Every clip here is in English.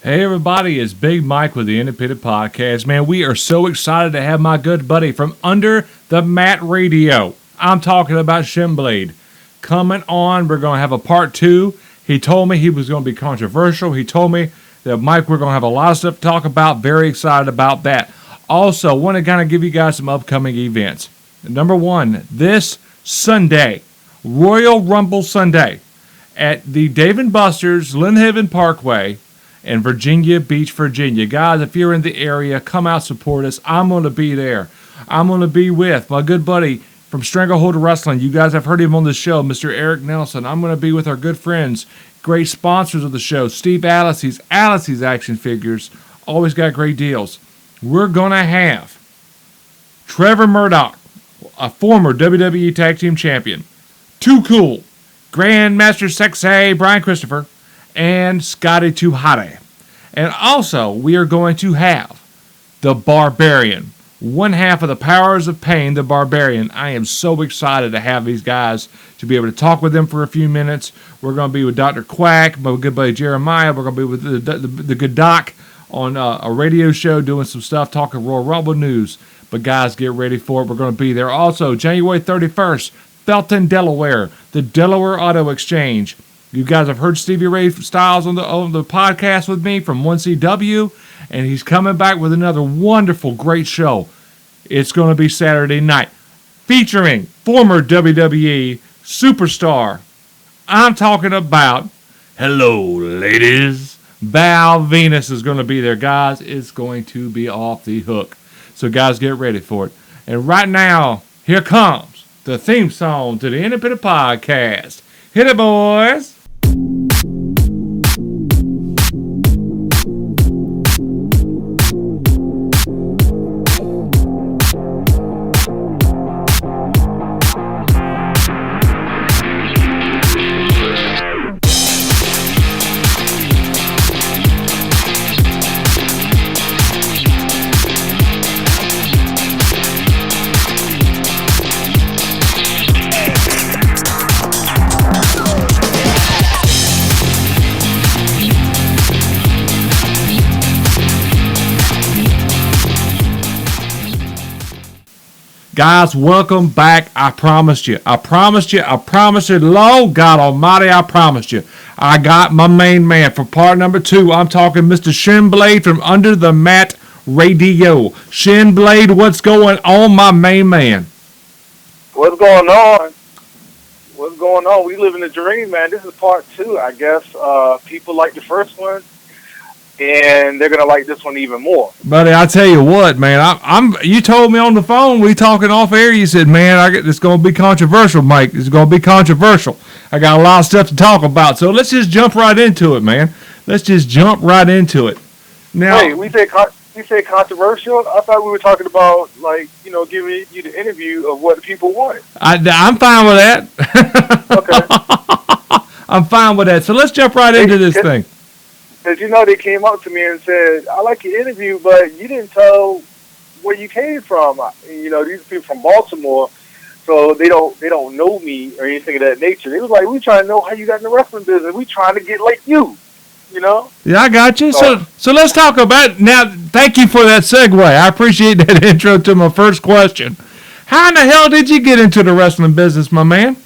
Hey everybody, it's Big Mike with the Independent Podcast. Man, we are so excited to have my good buddy from Under the Mat Radio. I'm talking about Shin-Blade. Coming on, we're going to have a part 2. He told me he was going to be controversial. He told me that, Mike, we're going to have a lot of stuff to talk about. Very excited about that. Also, want to kind of give you guys some upcoming events. Number one, this Sunday, Royal Rumble Sunday at the Dave & Buster's, Lynn Haven Parkway, in Virginia Beach, Virginia. Guys, if you're in the area, come out, support us. I'm going to be there. I'm going to be with my good buddy from Stranglehold Wrestling. You guys have heard him on the show, Mr. Eric Nelson. I'm going to be with our good friends, great sponsors of the show, Steve Allisey's Action Figures. Always got great deals. We're going to have Trevor Murdoch, a former WWE Tag Team Champion. Too Cool, Grandmaster Sexay Brian Christopher, and Scotty Too Hotty. And also, we are going to have the Barbarian, one half of the Powers of Pain, the Barbarian. I am so excited to have these guys, to be able to talk with them for a few minutes. We're going to be with Dr. Quack, my good buddy Jeremiah. We're going to be with the good doc on a radio show doing some stuff, talking Royal Rumble news. But guys, get ready for it. We're going to be there. Also, January 31st, Felton, Delaware, the Delaware Auto Exchange. You guys have heard Stevie Ray Styles on the podcast with me from 1CW, and he's coming back with another wonderful, great show. It's going to be Saturday night, featuring former WWE superstar. I'm talking about, hello, ladies, Val Venus is going to be there, guys. It's going to be off the hook. So, guys, get ready for it. And right now, here comes the theme song to the Independent Podcast. Hit it, boys. Guys, welcome back. I promised you. Lord God Almighty, I promised you. I got my main man for part number 2. I'm talking Mr. Shin-Blade from Under the Mat Radio. Shin-Blade, what's going on, my main man? What's going on? What's going on? We live in the dream, man. This is part 2, I guess. People like the first one, and they're gonna like this one even more. Buddy, I tell you what, man. You told me on the phone, we talking off air. You said, man, it's gonna be controversial, Mike. It's gonna be controversial. I got a lot of stuff to talk about, so let's just jump right into it, man. Let's just jump right into it. Now, hey, we said controversial. I thought we were talking about, like, giving you the interview of what the people wanted. I'm fine with that. Okay. I'm fine with that. So let's jump right into this thing. Because, they came up to me and said, I like your interview, but you didn't tell where you came from. These people from Baltimore, so they don't know me or anything of that nature. They was like, we trying to know how you got in the wrestling business. We trying to get like you, Yeah, I got you. So let's talk about it. Now, thank you for that segue. I appreciate that intro to my first question. How in the hell did you get into the wrestling business, my man?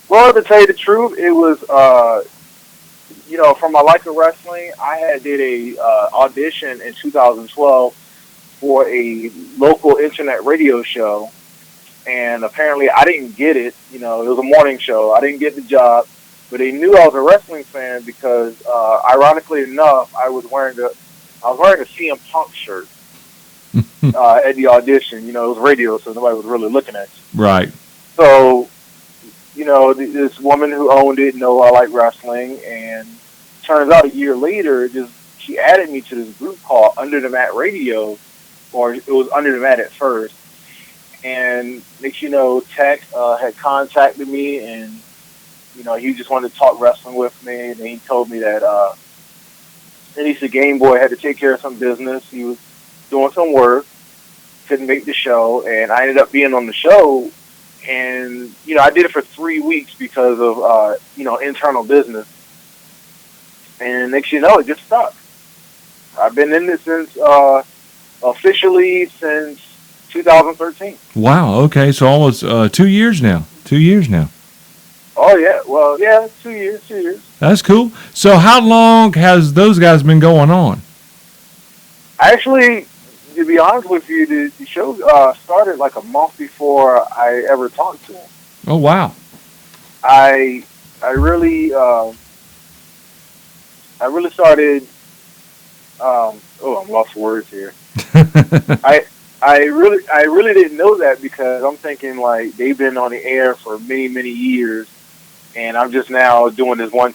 Well, to tell you the truth, it was, from my life of wrestling, I had did a audition in 2012 for a local internet radio show, and apparently I didn't get it. It was a morning show. I didn't get the job, but they knew I was a wrestling fan because, ironically enough, I was wearing a CM Punk shirt at the audition. It was radio, so nobody was really looking at you. Right. So, this woman who owned it know I like wrestling, and turns out a year later, she added me to this group called Under the Mat Radio, or it was Under the Mat at first. And next, Tech had contacted me, and he just wanted to talk wrestling with me, and he told me that Denise Game Boy had to take care of some business. He was doing some work, couldn't make the show, and I ended up being on the show. And, I did it for 3 weeks because of, internal business. And next it just stuck. I've been in this since officially since 2013. Wow. Okay. So almost 2 years now. 2 years now. Oh yeah, well yeah, 2 years, 2 years. That's cool. So how long has those guys been going on? Actually, to be honest with you, the show started like a month before I ever talked to him. Oh wow. I I really I really started. I'm lost for words here. I I really didn't know that because I'm thinking like they've been on the air for many years, and I'm just now doing this one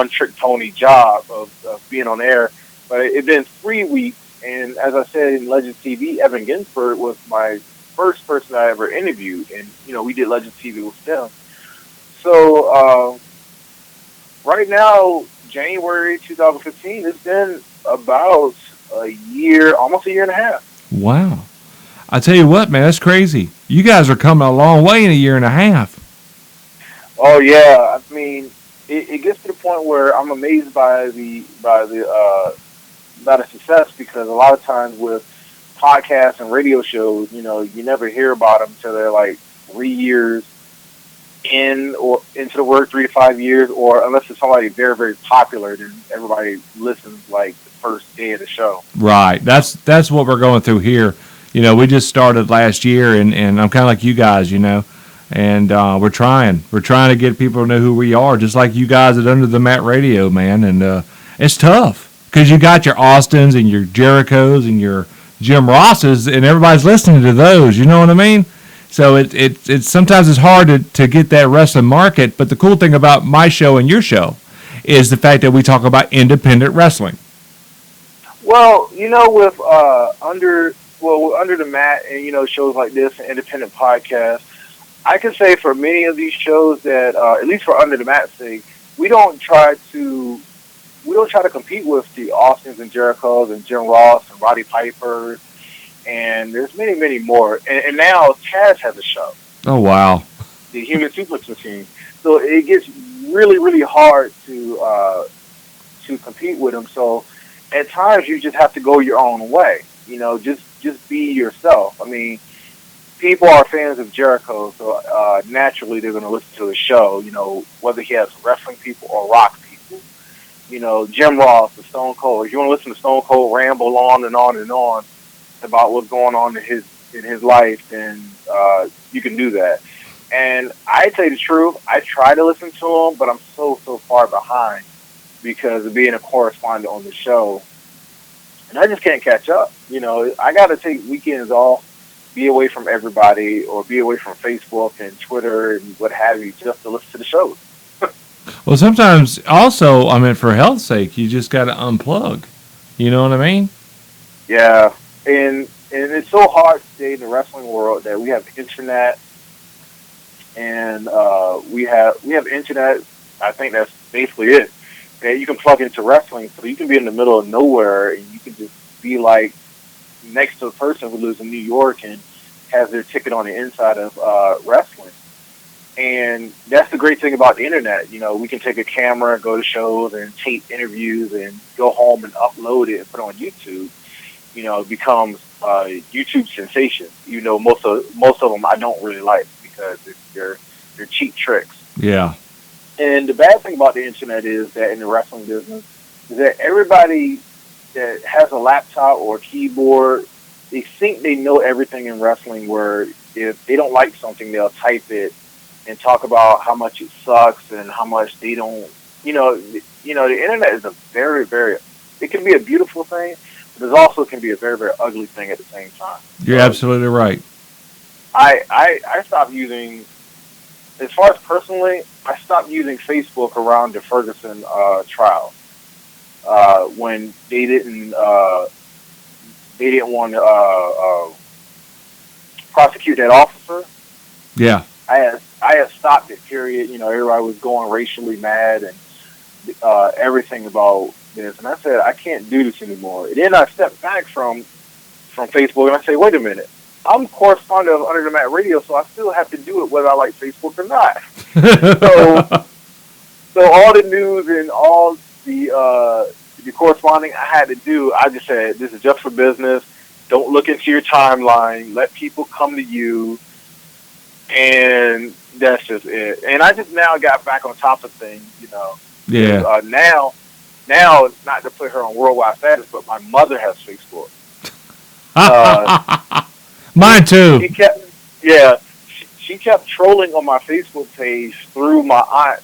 trick pony job of being on air. But it's been 3 weeks, and as I said in Legends TV, Evan Ginsberg was my first person I ever interviewed, and we did Legends TV with them. So right now, January 2015, it's been about a year, almost a year and a half. Wow. I tell you what, man, that's crazy. You guys are coming a long way in a year and a half. Oh yeah, I mean, it gets to the point where I'm amazed by the success because a lot of times with podcasts and radio shows, you never hear about them until they're like 3 years in or into the work, 3 to 5 years, or unless it's somebody very popular, then everybody listens like the first day of the show. Right. That's what we're going through here. We just started last year, and I'm kind of like you guys, and we're trying to get people to know who we are, just like you guys at Under the Mat Radio, man. And it's tough because you got your Austins and your Jerichos and your Jim Rosses, and everybody's listening to those. You know what I mean? So it's sometimes it's hard to get that wrestling market. But the cool thing about my show and your show is the fact that we talk about independent wrestling. Well, with Under the Mat and shows like this and independent podcasts, I can say for many of these shows that at least for Under the Mat's sake, we don't try to compete with the Austins and Jerichos and Jim Ross and Roddy Piper, and there's many more. And now Taz has a show. Oh wow! The Human Suplex Machine. So it gets really hard to compete with them. So at times you just have to go your own way. Just be yourself. I mean, people are fans of Jericho, so naturally they're going to listen to the show. Whether he has wrestling people or rock people. Jim Ross, the Stone Cold. If you want to listen to Stone Cold ramble on and on and on about what's going on in his life, then you can do that. And I tell you the truth, I try to listen to him, but I'm so far behind because of being a correspondent on the show, and I just can't catch up. I got to take weekends off, be away from everybody, or be away from Facebook and Twitter and what have you, just to listen to the shows. Well, sometimes also, for health's sake, you just got to unplug. You know what I mean? Yeah. And it's so hard today in the wrestling world that we have internet, and we have internet. I think that's basically it. That you can plug into wrestling, so you can be in the middle of nowhere, and you can just be like next to a person who lives in New York and has their ticket on the inside of wrestling. And that's the great thing about the internet. We can take a camera, go to shows, and tape interviews, and go home and upload it and put it on YouTube. It becomes a YouTube sensation. Most of them I don't really like because they're cheap tricks. Yeah. And the bad thing about the internet is that in the wrestling business is that everybody that has a laptop or a keyboard, they think they know everything in wrestling. Where if they don't like something, they'll type it and talk about how much it sucks and how much they don't. The internet is a very it can be a beautiful thing. But it also can be a very ugly thing at the same time. You're absolutely right. I stopped using, as far as personally, I stopped using Facebook around the Ferguson trial when they didn't want to prosecute that officer. Yeah. I had stopped it. Period. Everybody was going racially mad and everything about this, and I said I can't do this anymore. And then I stepped back from Facebook, and I say, wait a minute, I'm correspondent of Under the Mat Radio, so I still have to do it whether I like Facebook or not. so all the news and all the the corresponding I had to do, I just said, this is just for business. Don't look into your timeline. Let people come to you. And that's just it. And I just now got back on top of things, you know. Yeah. Now, not to put her on worldwide status, but my mother has Facebook. Mine too. She kept trolling on my Facebook page through my aunt's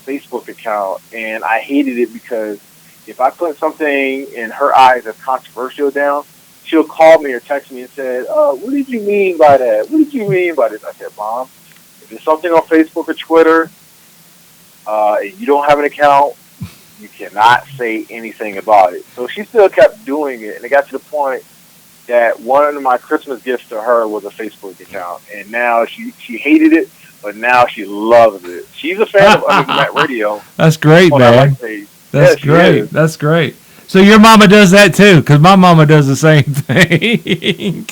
Facebook account, and I hated it because if I put something in her eyes as controversial down, she'll call me or text me and say, "Oh, what did you mean by that? What did you mean by this?" I said, "Mom, if there's something on Facebook or Twitter, you don't have an account, you cannot say anything about it." So she still kept doing it, and it got to the point that one of my Christmas gifts to her was a Facebook account, and now she hated it, but now she loves it. She's a fan of Under the Mat Radio. That's great, man. That's great. That's great. So your mama does that too, because my mama does the same thing.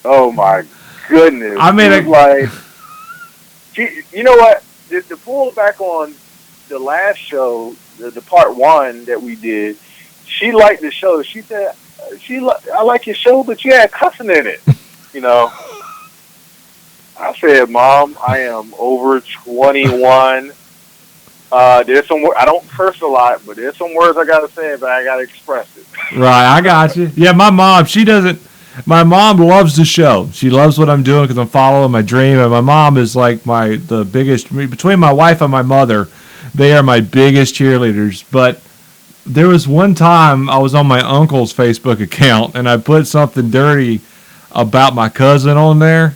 Oh my goodness! I mean, you know what? To pull back on the last show, the part one that we did, she liked the show. She said, "I like your show, but you had cussing in it." You know, I said, "Mom, I am over 21. There's some. I don't curse a lot, but there's some words I gotta say, but I gotta express it." Right, I got you. Yeah, my mom, she doesn't. My mom loves the show. She loves what I'm doing because I'm following my dream. And my mom is like the biggest, between my wife and my mother, they are my biggest cheerleaders. But there was one time I was on my uncle's Facebook account and I put something dirty about my cousin on there.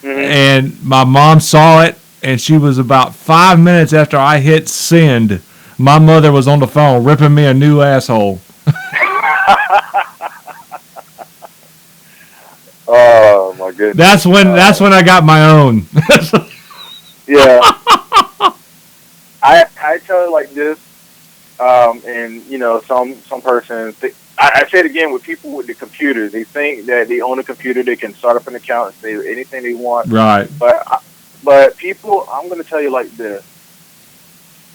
Mm-hmm. And my mom saw it, and she was about 5 minutes after I hit send. My mother was on the phone ripping me a new asshole. Oh my goodness! That's when I got my own. Yeah, I tell it like this, and you know, some person. I say it again with people with the computer. They think that they own a computer, they can start up an account and say anything they want. Right. But people, I'm going to tell you like this.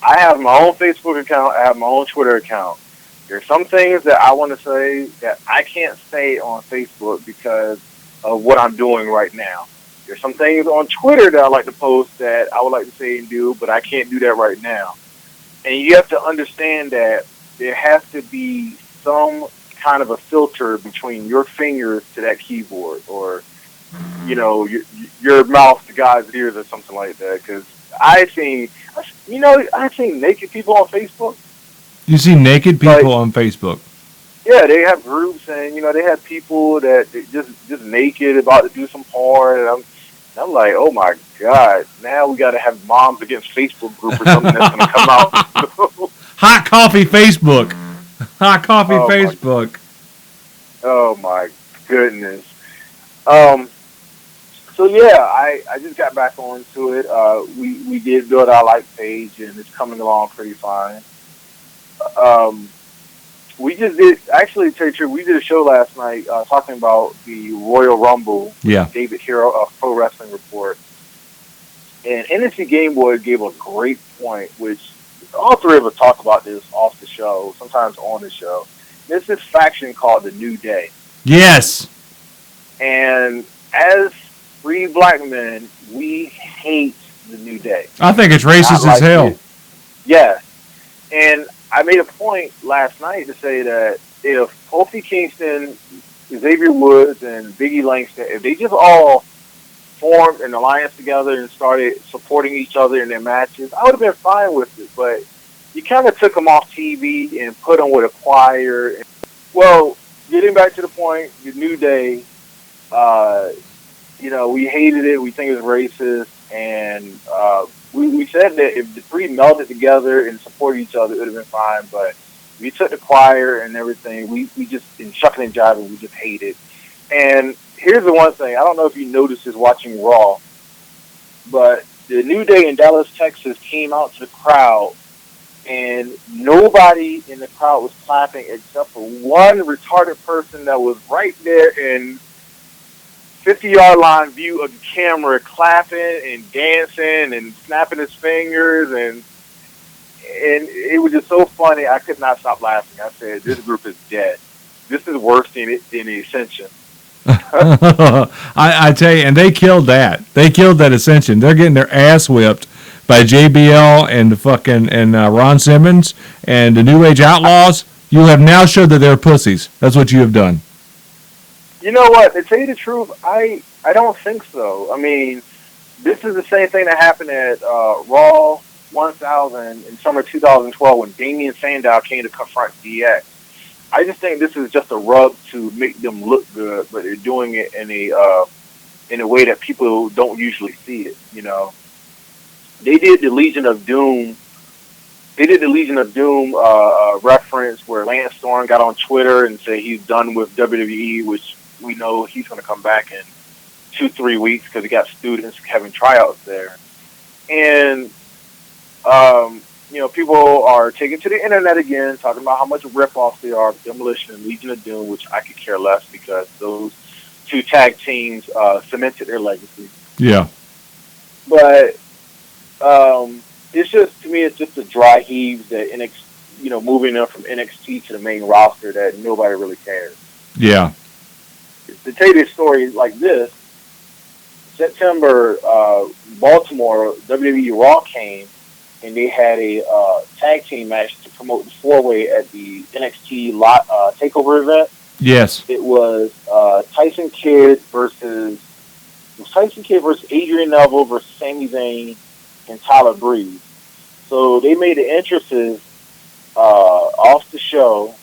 I have my own Facebook account. I have my own Twitter account. There's some things that I want to say that I can't say on Facebook because of what I'm doing right now. There's some things on Twitter that I like to post that I would like to say and do, but I can't do that right now. And you have to understand that there has to be some kind of a filter between your fingers to that keyboard, or you know, your mouth to God's ears, or something like that. Because I've seen naked people on Facebook. You see naked people on Facebook? Yeah, they have groups, and you know, they have people that just naked about to do some porn, and I'm like, oh my God! Now we got to have Moms Against Facebook group or something that's going to come out. Hot coffee Facebook. Hot coffee Facebook. Oh my goodness. So yeah, I just got back onto it. We did build our like page, and it's coming along pretty fine. We just did, actually, Teacher, we did a show last night talking about the Royal Rumble. Yeah. David Hero of Pro Wrestling Report. And NXT Game Boy gave a great point, which all three of us talk about this off the show, sometimes on the show. There's this faction called the New Day. Yes. And as three black men, we hate the New Day. I think it's racist as hell. Yes. And I made a point last night to say that if Kofi Kingston, Xavier Woods, and Biggie Langston, if they just all formed an alliance together and started supporting each other in their matches, I would have been fine with it. But you kind of took them off TV and put them with a choir. Well, getting back to the point, the New Day, you know, we hated it. We think it was racist. And we said that if the three melded together and supported each other, it would have been fine. But we took the choir and everything. We just, in shucking and jiving, we just hate it. And here's the one thing. I don't know if you noticed this watching Raw, but the New Day in Dallas, Texas came out to the crowd, and nobody in the crowd was clapping except for one retarded person that was right there in 50-yard line view of the camera, clapping and dancing and snapping his fingers, and it was just so funny. I could not stop laughing. I said, "This group is dead. This is worse than Ascension." I tell you, and they killed that. They killed that Ascension. They're getting their ass whipped by JBL and the fucking and Ron Simmons and the New Age Outlaws. You have now showed that they're pussies. That's what you have done. You know what? To tell you the truth, I don't think so. I mean, this is the same thing that happened at Raw 1000 in summer 2012 when Damian Sandow came to confront DX. I just think this is just a rub to make them look good, but they're doing it in a way that people don't usually see it. You know, they did the Legion of Doom. They did the Legion of Doom reference where Lance Storm got on Twitter and said he's done with WWE, which we know he's going to come back in 2-3 weeks because he got students having tryouts there. And, you know, people are taking to the internet again, talking about how much rip-offs they are, Demolition and Legion of Doom, which I could care less because those two tag teams cemented their legacy. Yeah. But it's just, to me, it's just a dry heave that NXT, you know, moving them from NXT to the main roster that nobody really cares. Yeah. To tell you this story like this, September, Baltimore, WWE Raw came, and they had a tag team match to promote the four-way at the NXT takeover event. Yes. It was Tyson Kidd versus Adrian Neville versus Sami Zayn and Tyler Breeze. So they made the entrances off the show,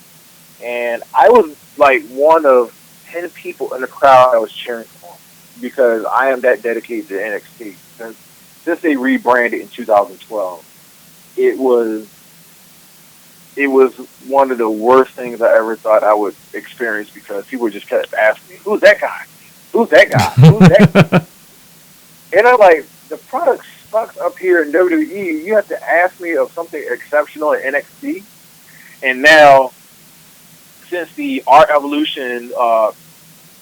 and I was like one of 10 people in the crowd that was cheering for him because I am that dedicated to NXT. Since they rebranded in 2012, it was one of the worst things I ever thought I would experience because people just kept asking me, "Who's that guy? Who's that guy? Who's that guy?" And I'm like, the product sucks up here in WWE. You have to ask me of something exceptional in NXT. And now, since the Art Evolution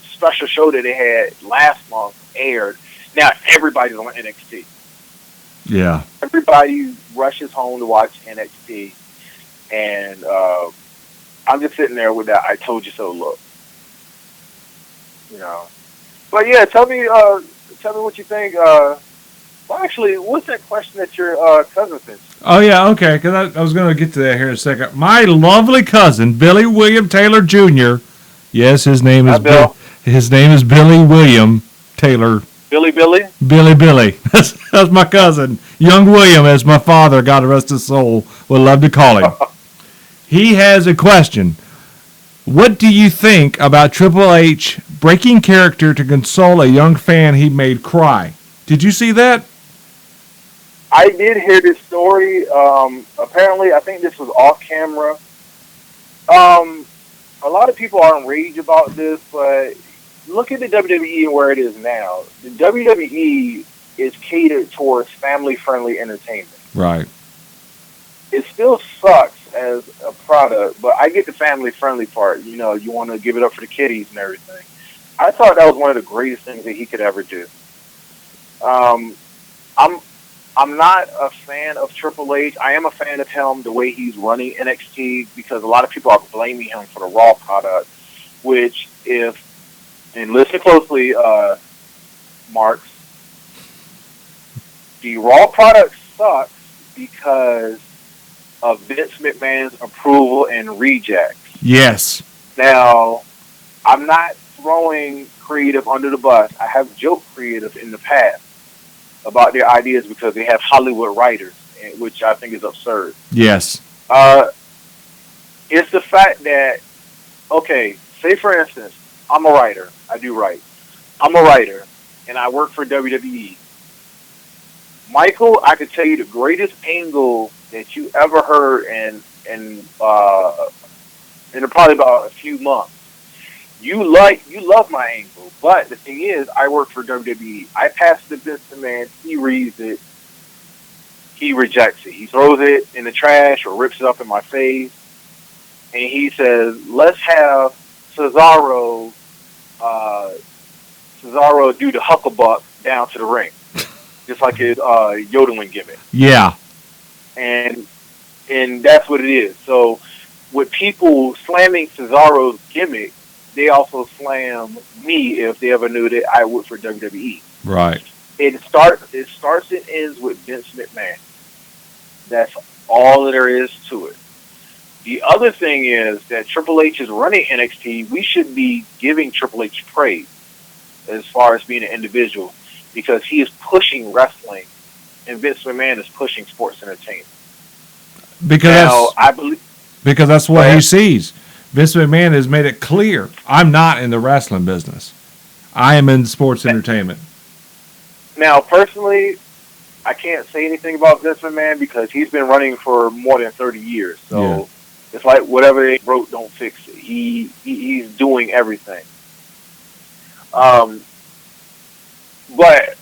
special show that they had last month aired, now everybody's on NXT. Yeah. Everybody rushes home to watch NXT. And I'm just sitting there with that "I told you so" look. You know. But yeah, tell me what you think. Well, actually, what's that question that your cousin sent you? Oh, yeah, okay, because I was going to get to that here in a second. My lovely cousin, Billy William Taylor Jr., yes, his name is Billy William Taylor. Billy? Billy. That's my cousin. Young William, as my father, God rest his soul, would love to call him. He has a question. What do you think about Triple H breaking character to console a young fan he made cry? Did you see that? I did hear this story. Apparently, I think this was off camera. A lot of people are enraged about this, but look at the WWE and where it is now. The WWE is catered towards family-friendly entertainment. Right. It still sucks as a product, but I get the family-friendly part. You know, you want to give it up for the kiddies and everything. I thought that was one of the greatest things that he could ever do. I'm not a fan of Triple H. I am a fan of him, the way he's running NXT, because a lot of people are blaming him for the Raw product, which and listen closely, Marks, the Raw product sucks because of Vince McMahon's approval and rejects. Yes. Now, I'm not throwing creative under the bus. I have joked creative in the past about their ideas because they have Hollywood writers, which I think is absurd. Yes. It's the fact that, okay, say for instance, I'm a writer. I do write. I'm a writer, and I work for WWE. Michael, I could tell you the greatest angle that you ever heard in probably about a few months. You love my angle, but the thing is, I work for WWE. I pass the Vince McMahon. He reads it. He rejects it. He throws it in the trash or rips it up in my face, and he says, "Let's have Cesaro do the hucklebuck down to the ring, just like his yodeling gimmick." Yeah. And And that's what it is. So with people slamming Cesaro's gimmick, they also slam me if they ever knew that I worked for WWE. Right. It starts and ends with Vince McMahon. That's all there is to it. The other thing is that Triple H is running NXT. We should be giving Triple H praise as far as being an individual because he is pushing wrestling and Vince McMahon is pushing sports entertainment. Because that's what he sees. Vince McMahon has made it clear, I'm not in the wrestling business. I am in sports entertainment. Now, personally, I can't say anything about Vince McMahon because he's been running for more than 30 years. So it's like whatever they wrote, don't fix it. He's doing everything. But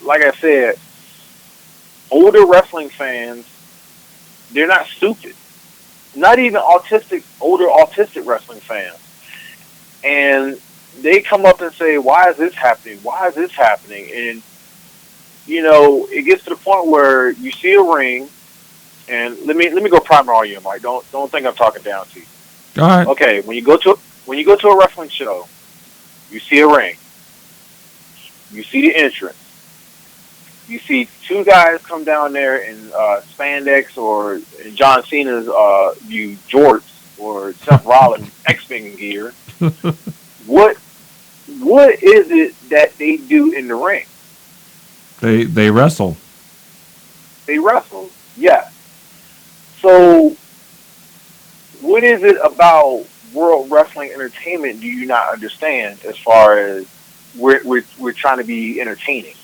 like I said, older wrestling fans, they're not stupid. Not even older autistic wrestling fans. And they come up and say, why is this happening? Why is this happening? And, it gets to the point where you see a ring, and let me go primer on you, Mike. Don't think I'm talking down to you. All right. Okay, when you go to a wrestling show, you see a ring. You see the entrance. You see two guys come down there in spandex or in John Cena's jorts or Seth Rollins X-Men gear. What is it that they do in the ring? They wrestle. They wrestle, yes. So, what is it about World Wrestling Entertainment do you not understand as far as we're trying to be entertaining?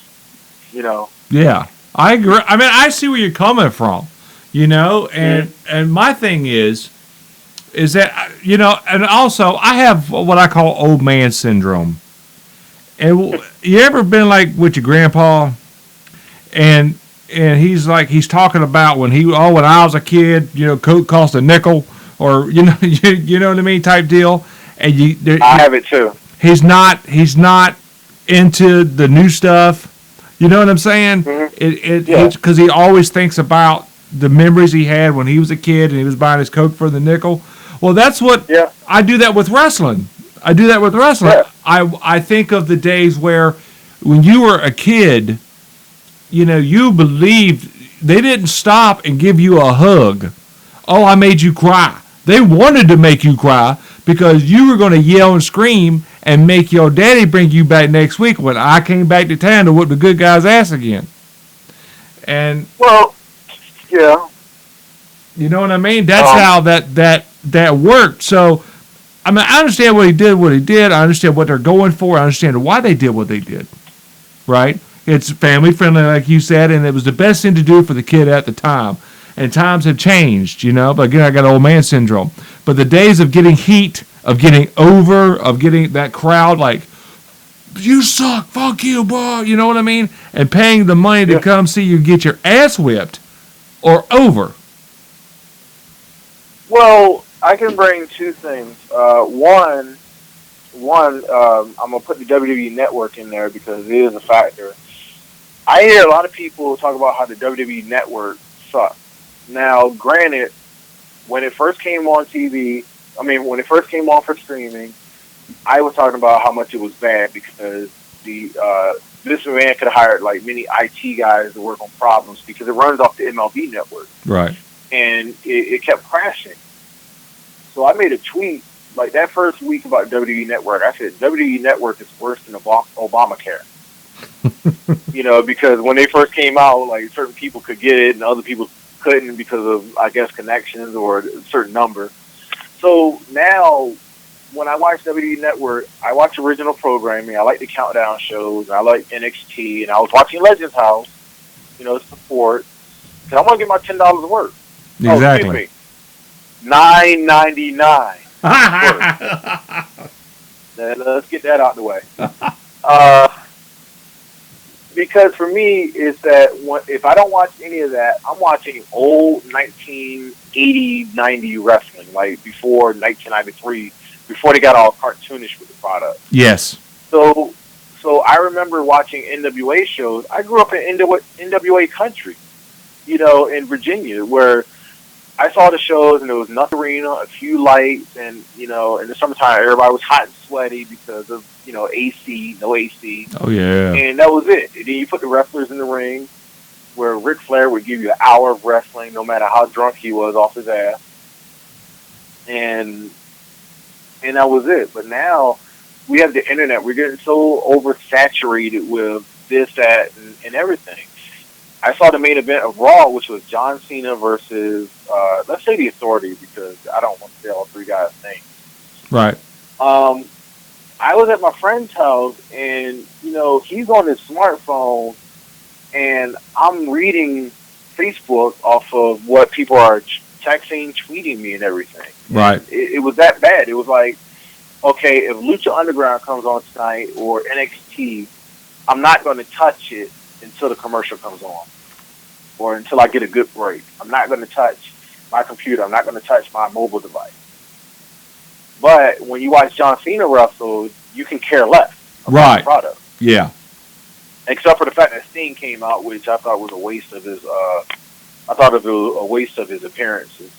Yeah, I agree. I mean, I see where you're coming from, and my thing is that, and also I have what I call old man syndrome. And you ever been like with your grandpa and he's talking about when I was a kid, Coke cost a nickel or, you know what I mean, type deal. And I have it too. He's not into the new stuff. You know what I'm saying? Mm-hmm. Because he always thinks about the memories he had when he was a kid and he was buying his Coke for the nickel. Well, that's what I do that with wrestling. Yeah. I think of the days where when you were a kid, you believed they didn't stop and give you a hug. Oh, I made you cry. They wanted to make you cry because you were going to yell and scream and make your daddy bring you back next week when I came back to town to whip the good guy's ass again. And yeah, you know what I mean. That's how that worked. So, I mean, I understand what he did. I understand what they're going for. I understand why they did what they did. Right? It's family friendly, like you said, and it was the best thing to do for the kid at the time. And times have changed, But again, I got old man syndrome. But the days of getting heat, of getting over, of getting that crowd like, you suck, fuck you, boy, you know what I mean? And paying the money to come see you get your ass whipped or over. Well, I can bring two things. One, I'm gonna put the WWE Network in there because it is a factor. I hear a lot of people talk about how the WWE Network sucks. Now, granted, when it first came on TV, when it first came on for streaming, I was talking about how much it was bad because this man could have hired like many IT guys to work on problems because it runs off the MLB Network. Right. And it kept crashing. So I made a tweet like that first week about WWE Network. I said WWE Network is worse than Obamacare. Because when they first came out, like certain people could get it and other people couldn't because of, I guess, connections or a certain number. So now, when I watch WWE Network, I watch original programming. I like the countdown shows. I like NXT, and I was watching Legends House. Support because I want to get my $10 worth. Exactly. Oh, excuse me, $9.99. Let's get that out the way. Because for me, it's that if I don't watch any of that, I'm watching old 1980, 90 wrestling, like before 1993, before they got all cartoonish with the product. Yes. So I remember watching NWA shows. I grew up in NWA country, in Virginia, where I saw the shows, and there was nothing arena, a few lights, and in the summertime, everybody was hot and sweaty because of AC, no AC, Oh yeah. and that was it. And then you put the wrestlers in the ring, where Ric Flair would give you an hour of wrestling, no matter how drunk he was off his ass, and that was it. But now we have the internet. We're getting so oversaturated with this, that, and everything. I saw the main event of Raw, which was John Cena versus, let's say, the Authority, because I don't want to say all three guys' names. Right. I was at my friend's house, and he's on his smartphone, and I'm reading Facebook off of what people are texting, tweeting me, and everything. Right. It was that bad. It was like, okay, if Lucha Underground comes on tonight or NXT, I'm not going to touch it until the commercial comes on or until I get a good break. I'm not going to touch my computer. I'm not going to touch my mobile device. But when you watch John Cena wrestle, you can care less about the product. Yeah. Except for the fact that Sting came out, which I thought was a waste of his. I thought it was a waste of his appearances.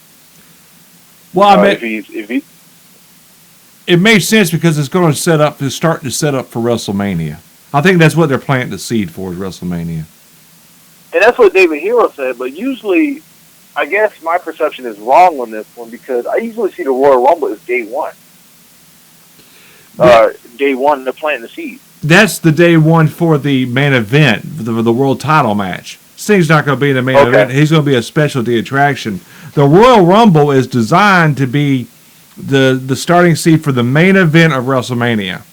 Well, I mean, it makes sense because it's going to start to set up for WrestleMania. I think that's what they're planting the seed for, is WrestleMania. And that's what David Hero said, but usually, I guess my perception is wrong on this one, because I usually see the Royal Rumble as day one. Day one, they're planting the seed. That's the day one for the main event, the world title match. Sting's not going to be in the main event. He's going to be a specialty attraction. The Royal Rumble is designed to be the starting seed for the main event of WrestleMania.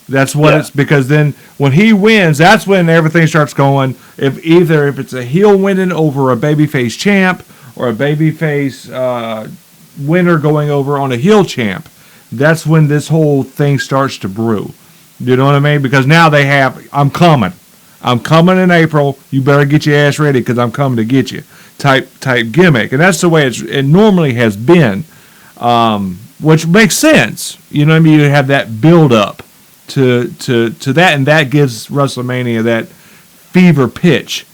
That's what it's, because then when he wins, that's when everything starts going. If it's a heel winning over a babyface champ, or a babyface winner going over on a heel champ, that's when this whole thing starts to brew. You know what I mean? Because now they have, I'm coming in April. You better get your ass ready because I'm coming to get you. Type gimmick, and that's the way it normally has been, which makes sense. You know what I mean? You have that build up to that, and that gives WrestleMania that fever pitch,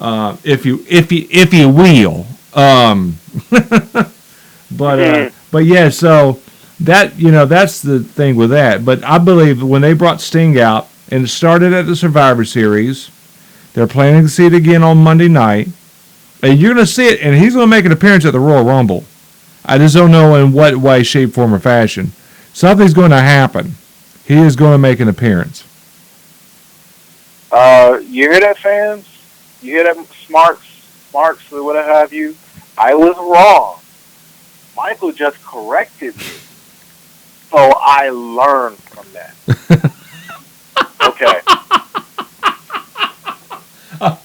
if you will. But yeah, so that that's the thing with that. But I believe when they brought Sting out and it started at the Survivor Series, they're planning to see it again on Monday night, and you're going to see it, and he's going to make an appearance at the Royal Rumble. I just don't know in what way, shape, form, or fashion. Something's going to happen. He is going to make an appearance. You hear that, fans? You hear that, Smarks, or what have you? I was wrong. Michael just corrected me. So I learned from that. Okay. All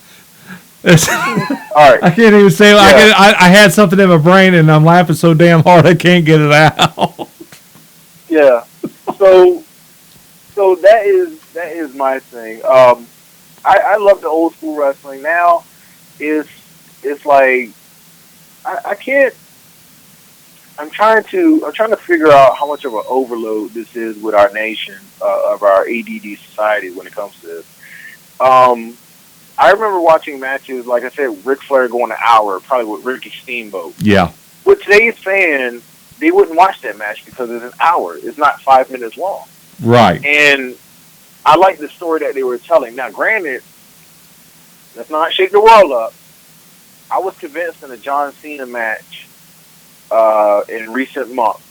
right. I can't even say. Yeah. I had something in my brain, and I'm laughing so damn hard I can't get it out. Yeah. So that is my thing. I love the old school wrestling. Now, it's like I can't. I'm trying to figure out how much of an overload this is with our nation, of our ADD society when it comes to this. I remember watching matches, like I said, Ric Flair going an hour, probably with Ricky Steamboat. Yeah. With today's fan, they wouldn't watch that match because it's an hour. It's not 5 minutes long. Right. And I like the story that they were telling. Now, granted, let's not shake the world up. I was convinced in a John Cena match in recent months,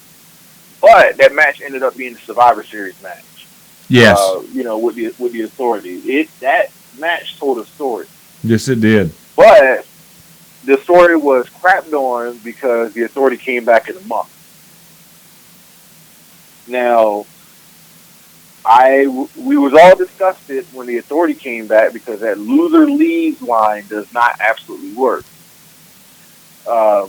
but that match ended up being the Survivor Series match. Yes. With the Authority, that match told a story. Yes, it did. But the story was crapped on because the Authority came back in a month. Now, we was all disgusted when the Authority came back because that loser leaves line does not absolutely work. How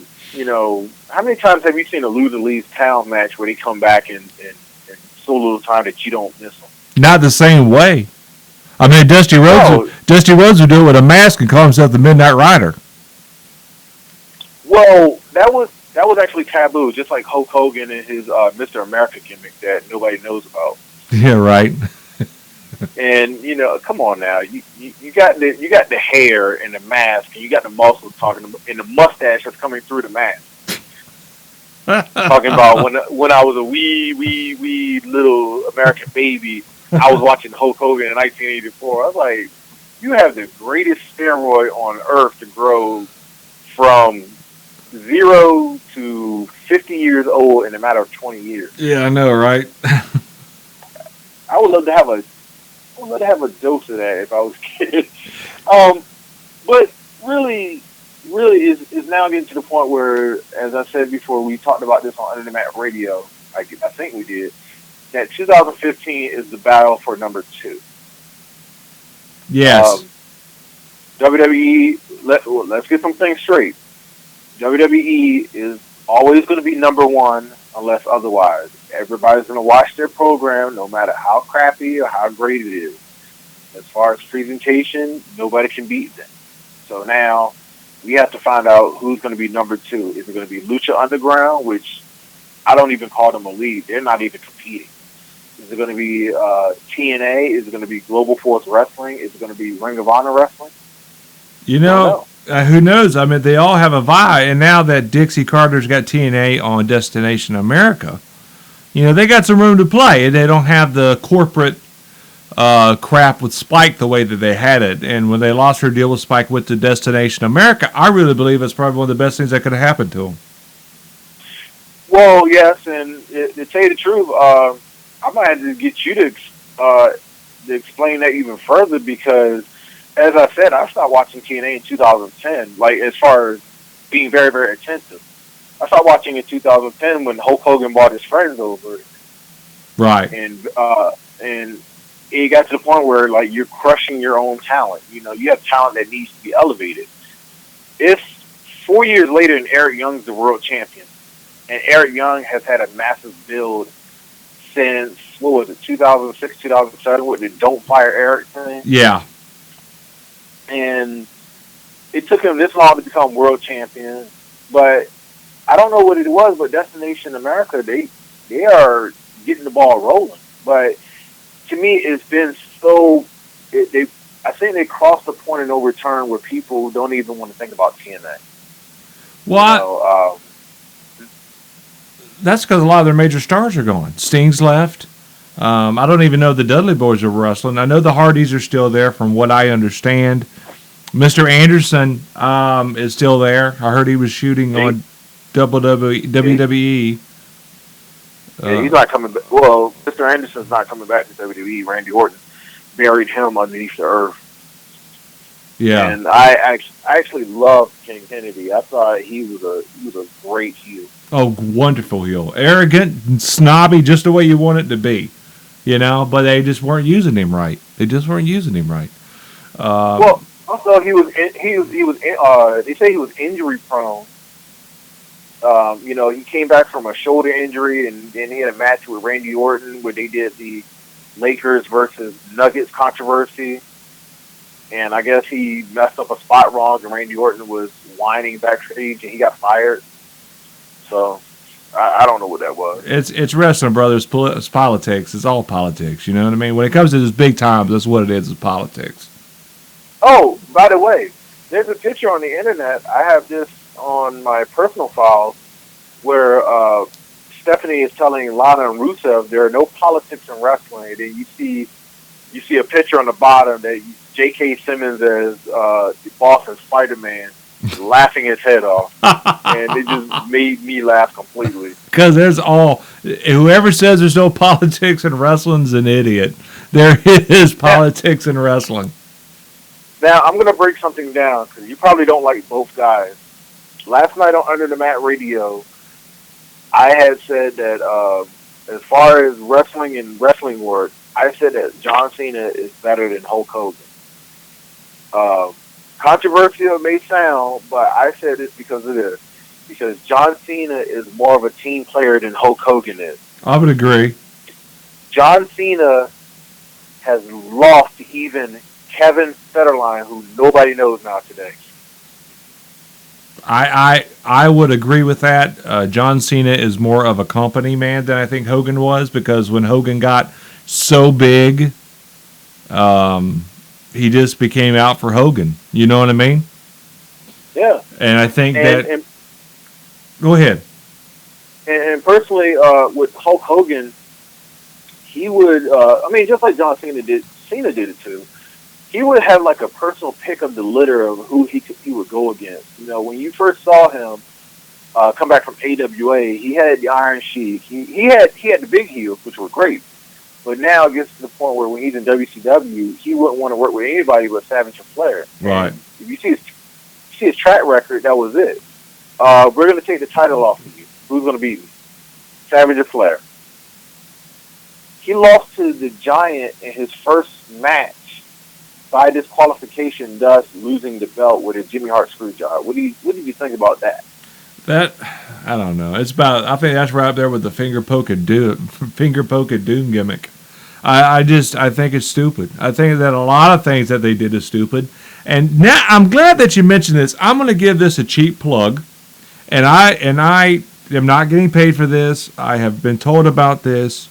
many times have you seen a loser leaves town match where they come back in so little time that you don't miss them? Not the same way. I mean, Dusty Rhodes would do it with a mask and call himself the Midnight Rider. Well, that was actually taboo, just like Hulk Hogan and his Mr. America gimmick that nobody knows about. Yeah, right. And come on now, you got the hair and the mask, and you got the muscles and the mustache that's coming through the mask. talking about when I was a wee little American baby, I was watching Hulk Hogan in 1984. I was like, you have the greatest steroid on earth to grow from 0 to 50 years old in a matter of 20 years. Yeah, I know, right? I would love to have a dose of that if I was a kid. Um, but really is now getting to the point where, as I said before, we talked about this on Under the Mat Radio. I think we did. That 2015 is the battle for number 2. Yes. WWE. Let's get some things straight. WWE is always going to be number 1 unless otherwise. Everybody's going to watch their program, no matter how crappy or how great it is. As far as presentation, nobody can beat them. So now we have to find out who's going to be number 2. Is it going to be Lucha Underground, which I don't even call them a league. They're not even competing. Is it going to be TNA? Is it going to be Global Force Wrestling? Is it going to be Ring of Honor Wrestling? You know, who knows? I mean, they all have a vie, and now that Dixie Carter's got TNA on Destination America, you know, they got some room to play. They don't have the corporate crap with Spike the way that they had it. And when they lost her deal with Spike with the Destination America, I really believe it's probably one of the best things that could have happened to them. Well, yes, and to tell you the truth, I might have to get you to explain that even further because, as I said, I stopped watching TNA in 2010, like as far as being very, very attentive. I stopped watching in 2010 when Hulk Hogan brought his friends over. Right. And it got to the point where, like, you're crushing your own talent. You know, you have talent that needs to be elevated. If 4 years later and Eric Young's the world champion, and Eric Young has had a massive build since, 2006, 2007 with the Don't Fire Eric thing? Yeah. And it took him this long to become world champion, but I don't know what it was, but Destination America, they are getting the ball rolling. But to me, it's been so, I think they crossed the point of no return where people don't even want to think about TNA. Well, that's because a lot of their major stars are gone. Sting's left. I don't even know the Dudley Boys are wrestling. I know the Hardys are still there from what I understand. Mr. Anderson is still there. I heard he was shooting on WWE. Yeah, he's not coming back. Well, Mr. Anderson's not coming back to WWE. Randy Orton buried him underneath the earth. Yeah. And I actually loved King Kennedy. I thought he was a great heel. Oh, wonderful heel. Arrogant and snobby, just the way you want it to be. You know, but they just weren't using him right. They Well, also they say he was injury prone. You know, he came back from a shoulder injury, and then he had a match with Randy Orton where they did the Lakers versus Nuggets controversy. And I guess he messed up a spot wrong, and Randy Orton was whining backstage, and he got fired. So I don't know what that was. It's wrestling, brothers. It's politics. It's all politics. You know what I mean? When it comes to this big time, that's what it is. It's politics. Oh, by the way, there's a picture on the internet. I have this on my personal files where Stephanie is telling Lana and Rusev there are no politics in wrestling. And then you see a picture on the bottom that J.K. Simmons as the boss of Spider-Man laughing his head off. And it just made me laugh completely. Because whoever says there's no politics in wrestling's an idiot. There is politics in wrestling. Now, I'm going to break something down because you probably don't like both guys. Last night on Under the Mat Radio, I had said that as far as wrestling and wrestling work, I said that John Cena is better than Hulk Hogan. Controversial it may sound, but I said this because of this. Because John Cena is more of a team player than Hulk Hogan is. I would agree. John Cena has lost to even Kevin Federline, who nobody knows now today. I would agree with that. John Cena is more of a company man than I think Hogan was, because when Hogan got so big, he just became out for Hogan. You know what I mean? Yeah. And I think go ahead. And personally, with Hulk Hogan, he would, I mean, just like John Cena did it too. He would have like a personal pick of the litter of who he would go against. You know, when you first saw him come back from AWA, he had the Iron Sheik. He had the big heels, which were great. But now it gets to the point where when he's in WCW, he wouldn't want to work with anybody but Savage and Flair. Right. And if you see his track record, that was it. We're going to take the title off of you. Who's going to beat me? Savage or Flair. He lost to the Giant in his first match by disqualification, thus losing the belt with a Jimmy Hart screw job. What did you think about that? That, I don't know. It's about, I think that's right up there with the finger poke of doom gimmick. I think it's stupid. I think that a lot of things that they did is stupid. And now I'm glad that you mentioned this. I'm going to give this a cheap plug, and I am not getting paid for this. I have been told about this.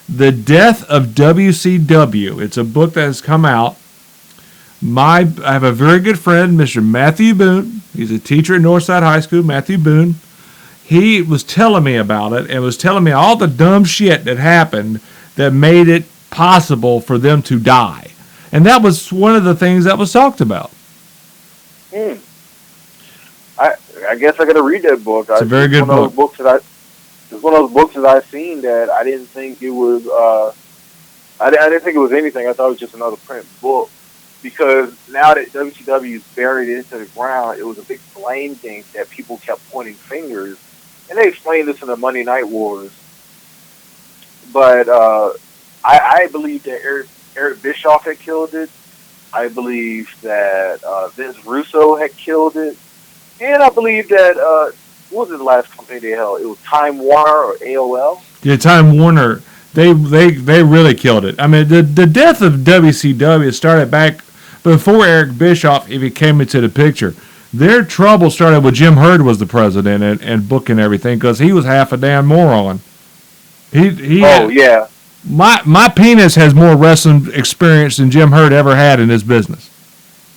The Death of WCW. It's a book that has come out. I have a very good friend, Mr. Matthew Boone. He's a teacher at Northside High School, Matthew Boone. He was telling me about it and was telling me all the dumb shit that happened that made it possible for them to die. And that was one of the things that was talked about. I guess I got to read that book. It's a very good book. It's one of those books that I've seen that I didn't think it was. I didn't think it was anything. I thought it was just another print book. Because now that WCW is buried into the ground, it was a big blame game that people kept pointing fingers. And they explained this in the Monday Night Wars. But I believe that Eric Bischoff had killed it. I believe that Vince Russo had killed it. And I believe that, what was the last company they held? It was Time Warner or AOL? Yeah, Time Warner. They really killed it. I mean, the death of WCW started back before Eric Bischoff even came into the picture. Their trouble started when Jim Herd was the president and booking everything because he was half a damn moron. Yeah. My penis has more wrestling experience than Jim Herd ever had in his business.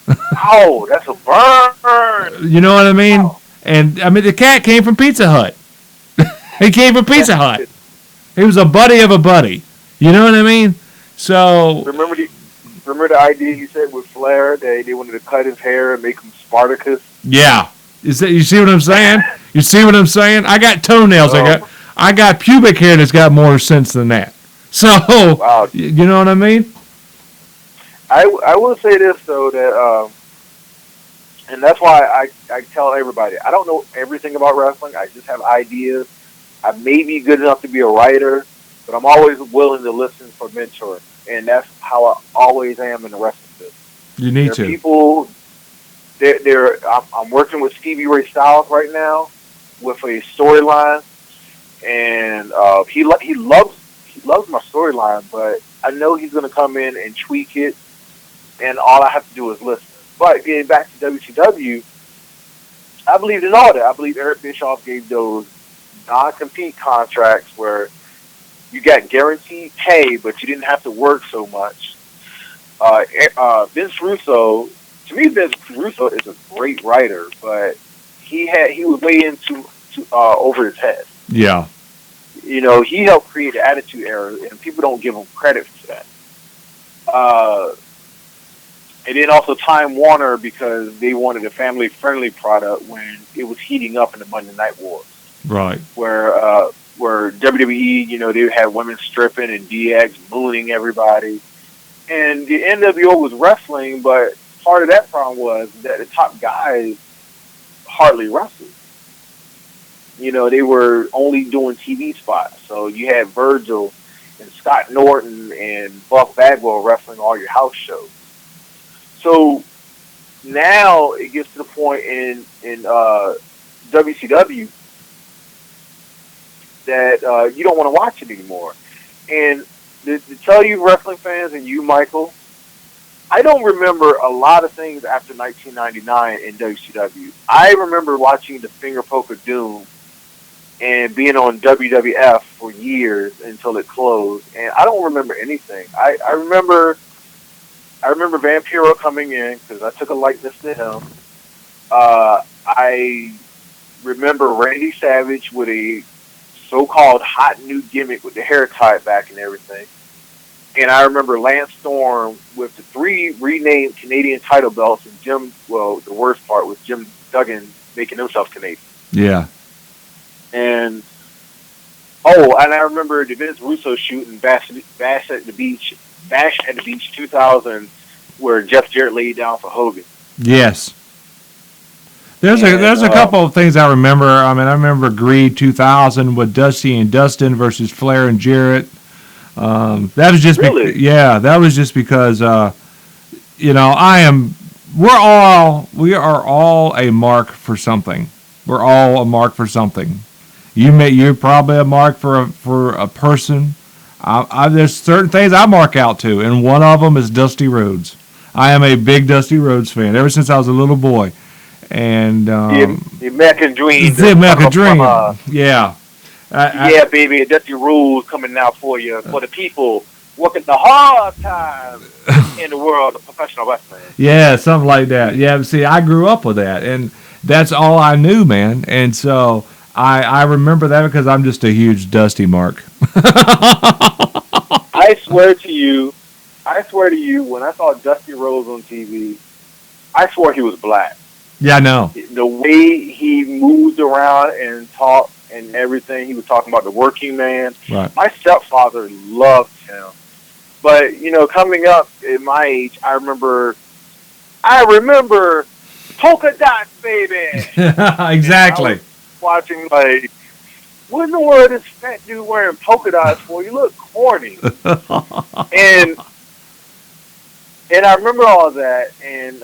Oh, that's a burn. You know what I mean? Wow. And I mean, the cat came from Pizza Hut. He came from Pizza Hut. He was a buddy of a buddy. You know what I mean? So remember the idea he said with Flair that they wanted to cut his hair and make him Spartacus? Yeah. You see what I'm saying? You see what I'm saying? I got toenails. I got pubic hair that's got more sense than that. So, wow. You know what I mean? I will say this though, that and that's why I tell everybody, I don't know everything about wrestling. I just have ideas. I may be good enough to be a writer, but I'm always willing to listen for mentoring. And that's how I always am in the wrestling business. You need to. People, I'm working with Stevie Ray Styles right now with a storyline, and he loves my storyline, but I know he's going to come in and tweak it, and all I have to do is listen. But getting back to WCW, I believed in all that. I believe Eric Bischoff gave those non-compete contracts where you got guaranteed pay, but you didn't have to work so much. Vince Russo, to me, Vince Russo is a great writer, but he was way into over his head. Yeah. You know, he helped create the Attitude Era, and people don't give him credit for that. And then also Time Warner, because they wanted a family-friendly product when it was heating up in the Monday Night Wars. Right. Where WWE, you know, they had women stripping and DX mooning everybody. And the NWO was wrestling, but part of that problem was that the top guys hardly wrestled. You know, they were only doing TV spots. So you had Virgil and Scott Norton and Buff Bagwell wrestling all your house shows. So now it gets to the point in WCW that you don't want to watch it anymore. And to tell you wrestling fans and you, Michael, I don't remember a lot of things after 1999 in WCW. I remember watching the Finger Poke of Doom and being on WWF for years until it closed. And I don't remember anything. I remember Vampiro coming in because I took a likeness to him. I remember Randy Savage with a so-called hot new gimmick with the hair tied back and everything. And I remember Lance Storm with the 3 renamed Canadian title belts, and the worst part was Jim Duggan making himself Canadian. Yeah. And I remember the Vince Russo shooting Bash at the Beach 2000, where Jeff Jarrett laid down for Hogan. Yes. There's a couple of things I remember. I mean, I remember Greed 2000 with Dusty and Dustin versus Flair and Jarrett. That was just really? That was just because we are all a mark for something. We're all a mark for something. You're probably a mark for a person. There's certain things I mark out to, and one of them is Dusty Rhodes. I am a big Dusty Rhodes fan ever since I was a little boy. And the American Dream. The American Dream. Yeah. Baby, Dusty Rhodes coming now for you, for the people working the hard time in the world of professional wrestling. Yeah, something like that. Yeah, see, I grew up with that, and that's all I knew, man. And so I remember that because I'm just a huge Dusty mark. I swear to you, when I saw Dusty Rhodes on TV, I swore he was black. Yeah, I know. The way he moved around and talked and everything, he was talking about the working man. Right. My stepfather loved him. But, coming up at my age, I remember polka dots, baby. Exactly. Watching, like, what in the world is fat dude wearing polka dots for? You look corny. And I remember all that, and,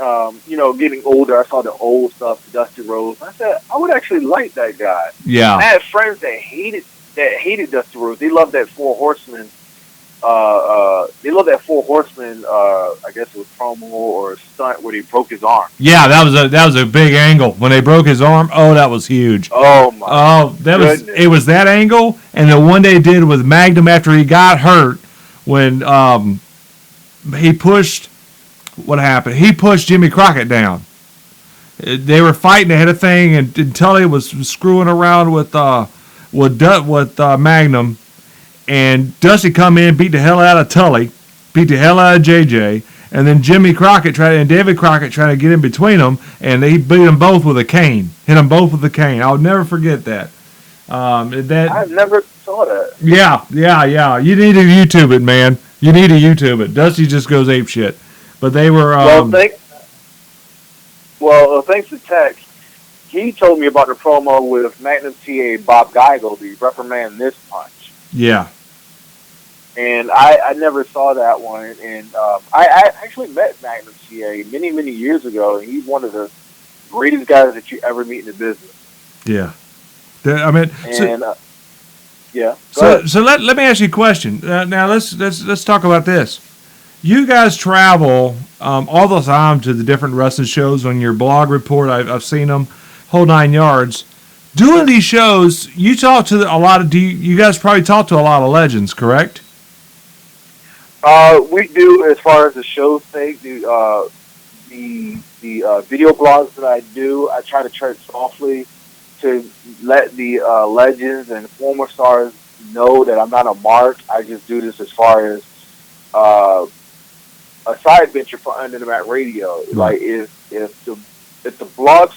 getting older, I saw the old stuff, Dusty Rhodes. I said, I would actually like that guy. Yeah. I had friends that hated Dusty Rhodes. They loved that Four Horsemen. I guess it was promo or stunt where he broke his arm. Yeah, that was a big angle. When they broke his arm, that was huge. Oh, my goodness. It was that angle, and the one they did with Magnum after he got hurt, when he pushed, what happened? He pushed Jimmy Crockett down. They were fighting. They had a thing, and Tully was screwing around with Magnum, and Dusty come in, beat the hell out of Tully, beat the hell out of JJ, and then David Crockett tried to get in between them, and he beat them both with a cane. Hit them both with a cane. I'll never forget that. I've never saw that. Yeah. You need to YouTube it, man. You need to YouTube it. Dusty just goes ape shit. But they were. Thanks to Tex, he told me about the promo with Magnum TA Bob Geigel, the reprimand this punch. Yeah. And I never saw that one. And I actually met Magnum TA many, many years ago. And he's one of the greatest guys that you ever meet in the business. Yeah. So let me ask you a question. Now let's talk about this. You guys travel all the time to the different wrestling shows on your blog report. I've seen them, whole 9 yards. Doing these shows, you talk to a lot of. You guys probably talk to a lot of legends, correct? We do, as far as the show's sake. The video blogs that I do, I try to tread softly to let the legends and former stars know that I'm not a mark. I just do this as far as a side venture for Under the Mat Radio. Right. Like if the blogs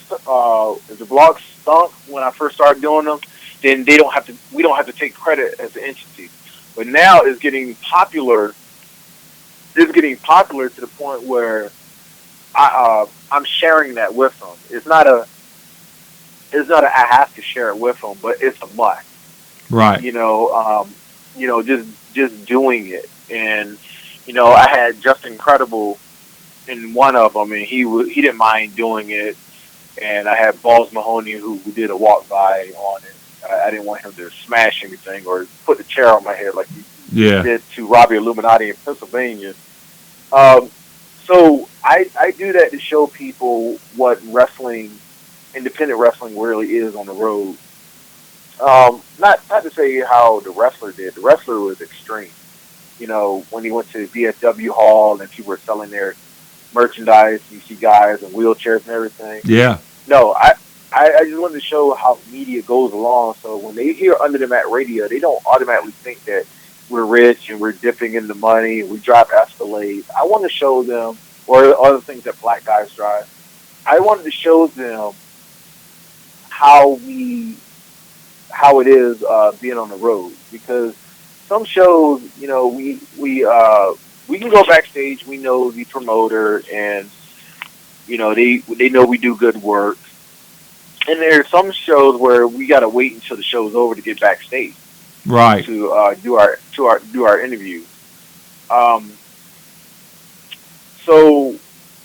stunk when I first started doing them, then we don't have to take credit as an entity. But now it's getting popular. It's getting popular to the point where I'm sharing that with them. It's not a I have to share it with them, but it's a must. Right. Just doing it. And I had Justin Incredible in one of them, and he didn't mind doing it. And I had Balls Mahoney who did a walk by on it. I didn't want him to smash anything or put the chair on my head like he did to Robbie Illuminati in Pennsylvania. So I do that to show people what independent wrestling really is on the road. Not to say how the wrestler did. The wrestler was extreme. When he went to VFW Hall and people were selling their merchandise, you see guys in wheelchairs and everything. Yeah. No, I I just wanted to show how media goes along. So when they hear Under the Mat Radio, they don't automatically think that we're rich and we're dipping into money and we drive Escalades. I want to show them, or other things that black guys drive. I wanted to show them how it is being on the road, because some shows, we can go backstage. We know the promoter, and they know we do good work. And there are some shows where we got to wait until the show's over to get backstage, right? To do our interviews. So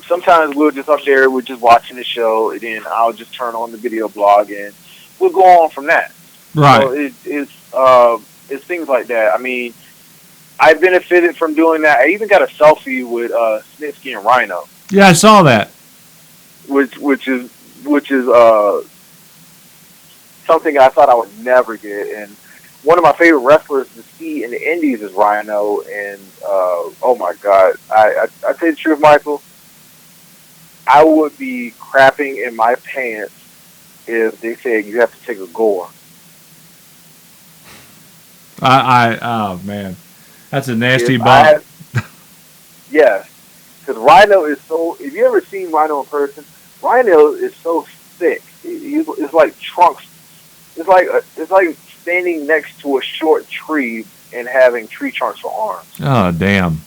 sometimes we're just up there, we're just watching the show, and then I'll just turn on the video blog, and we'll go on from that. Right. So it's things like that. I mean, I benefited from doing that. I even got a selfie with Snitsky and Rhino. Yeah, I saw that. Which is something I thought I would never get. And one of my favorite wrestlers to see in the Indies is Rhino. And oh my God, I tell you the truth, Michael, I would be crapping in my pants if they said you have to take a gore. Oh man, that's a nasty bump. Yes, because Rhino is so. If you ever seen Rhino in person, Rhino is so thick. It's like trunks. It's like standing next to a short tree and having tree trunks for arms. Oh damn!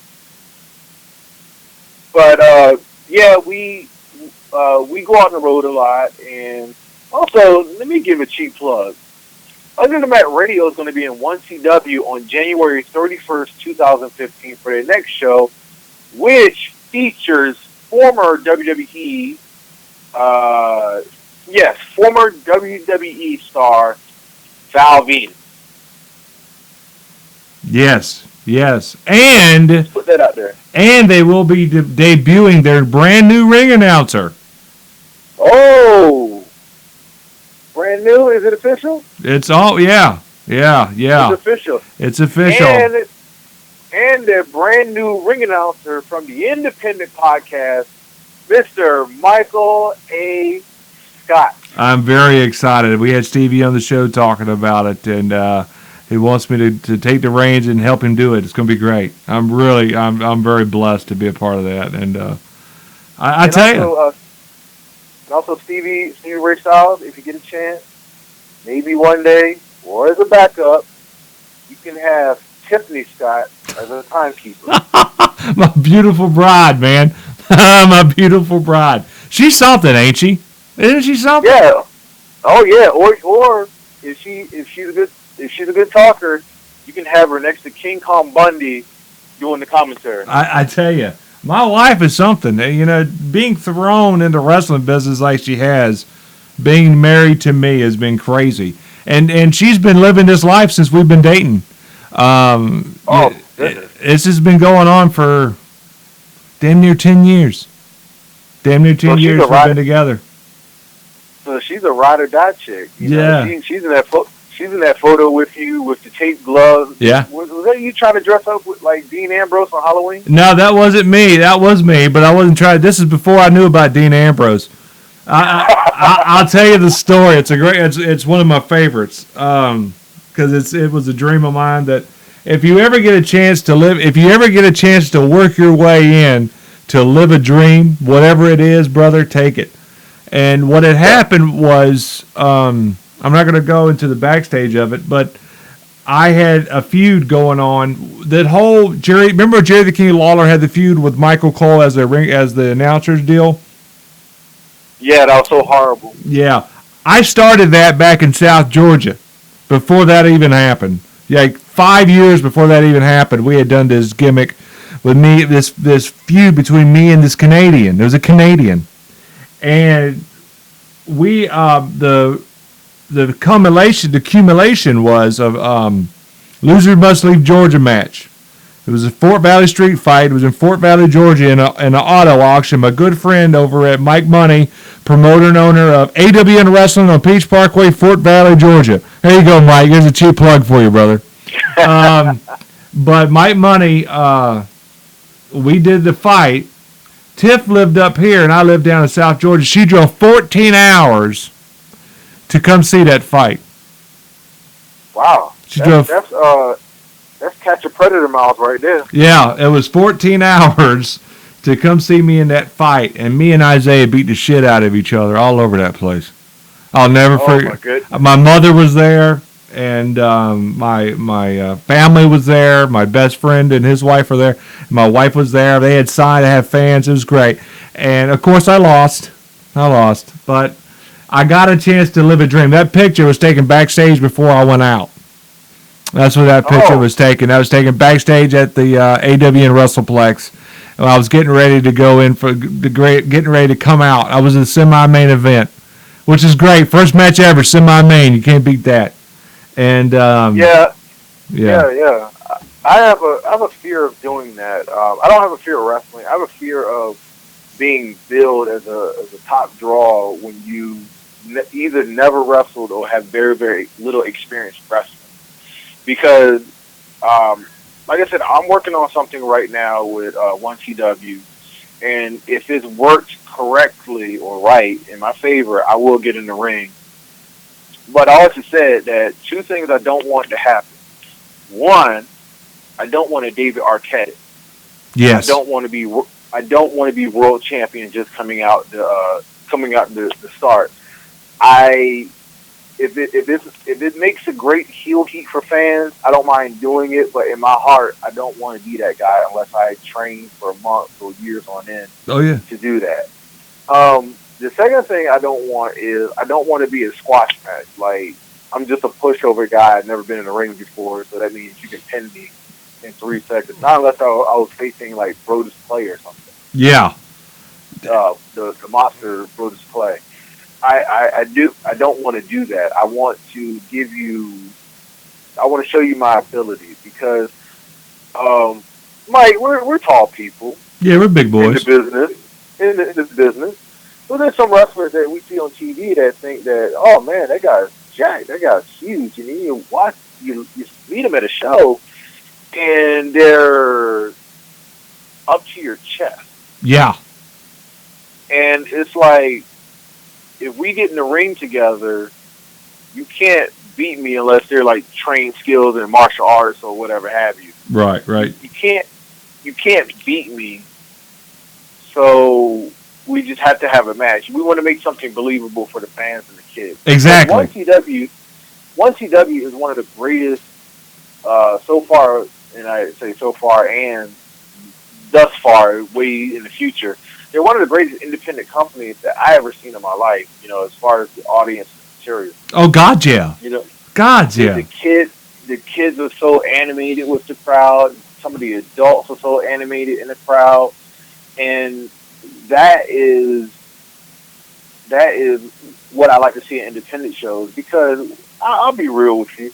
But yeah, we go out on the road a lot, and also let me give a cheap plug. Under the Mat Radio is going to be in 1CW on January 31st, 2015 for their next show, which features former WWE star Val Venus. Yes. And put that out there. And they will be debuting their brand new ring announcer. Oh, brand new? Is it official? It's all yeah. It's official. And their brand new ring announcer from the independent podcast, Mr. Michael A. Scott. I'm very excited. We had Stevie on the show talking about it, and he wants me to take the reins and help him do it. It's going to be great. I'm very blessed to be a part of that, and I tell you. Also, Stevie Ray Styles, if you get a chance, maybe one day, or as a backup, you can have Tiffany Scott as a timekeeper. My beautiful bride, man. My beautiful bride. She's something, ain't she? Isn't she something? Yeah. Oh yeah. Or if she's a good talker, you can have her next to King Kong Bundy doing the commentary. I tell you, my wife is something. Being thrown into wrestling business like she has, being married to me has been crazy. And she's been living this life since we've been dating. It's just been going on for damn near 10 years. Damn near 10 years we've been together. So she's a ride or die chick. Yeah. She's in that photo with you with the taped gloves. Yeah. Was that you trying to dress up with like Dean Ambrose on Halloween? No, that wasn't me. That was me, but I wasn't trying. This is before I knew about Dean Ambrose. I'll tell you the story. It's one of my favorites because it was a dream of mine that if you ever get a chance to work your way in to live a dream, whatever it is, brother, take it. And what had happened was, I'm not going to go into the backstage of it, but I had a feud going on. Remember Jerry the King Lawler had the feud with Michael Cole as the announcer's deal? Yeah, that was so horrible. Yeah. I started that back in South Georgia before that even happened. Yeah, 5 years before that even happened, we had done this gimmick with me, this feud between me and this Canadian. There was a Canadian. And we, the accumulation was of loser must leave Georgia match. It was a Fort Valley street fight. It was in Fort Valley, Georgia, in an auto auction. My good friend over at Mike Money, promoter and owner of AWN Wrestling on Peach Parkway, Fort Valley, Georgia. There you go, Mike. Here's a cheap plug for you, brother. But Mike Money, we did the fight. Tiff lived up here, and I lived down in South Georgia. She drove 14 hours to come see that fight. Wow. She drove. That's catch a predator miles right there. Yeah, it was 14 hours to come see me in that fight, and me and Isaiah beat the shit out of each other all over that place. I'll never forget. My goodness. My mother was there, and my family was there. My best friend and his wife were there. My wife was there. They had signed. I had fans. It was great. And of course, I lost, but I got a chance to live a dream. That picture was taken backstage before I went out. That's where that picture was taken. That was taken backstage at the AWN WrestlePlex. I was getting ready to go in getting ready to come out. I was in the semi-main event, which is great. First match ever, semi-main. You can't beat that. And yeah. I have a fear of doing that. I don't have a fear of wrestling. I have a fear of being billed as a top draw when you either never wrestled or have very, very little experience wrestling. Because, like I said, I'm working on something right now with 1TW, and if it's worked correctly or right in my favor, I will get in the ring. But I also said that two things I don't want to happen. One, I don't want a David Arquette. yes, I don't want to be world champion just coming out the start. If it makes a great heel heat for fans, I don't mind doing it. But in my heart, I don't want to be that guy unless I train for months or years on end. Oh yeah. To do that. The second thing I don't want to be a squash match. Like, I'm just a pushover guy. I've never been in a ring before, so that means you can pin me in 3 seconds. Not unless I was facing like Brodus Clay or something. Yeah. The monster Brodus Clay. I don't want to do that. I want to show you my ability because, Mike, we're tall people. Yeah, we're big boys. In this business. Well, there's some wrestlers that we see on TV that think that, oh man, that guy's jacked, that guy's huge, and then you meet them at a show, and they're up to your chest. Yeah. And it's like, if we get in the ring together, you can't beat me unless they're like trained skills in martial arts or whatever have you. Right. You can't beat me. So we just have to have a match. We want to make something believable for the fans and the kids. Exactly. 1TW is one of the greatest so far, and I say so far and thus far, way in the future. They're one of the greatest independent companies that I ever seen in my life, as far as the audience and material. Oh, God, yeah. God, yeah. The kids are so animated with the crowd. Some of the adults are so animated in the crowd. And that is what I like to see in independent shows, because I'll be real with you.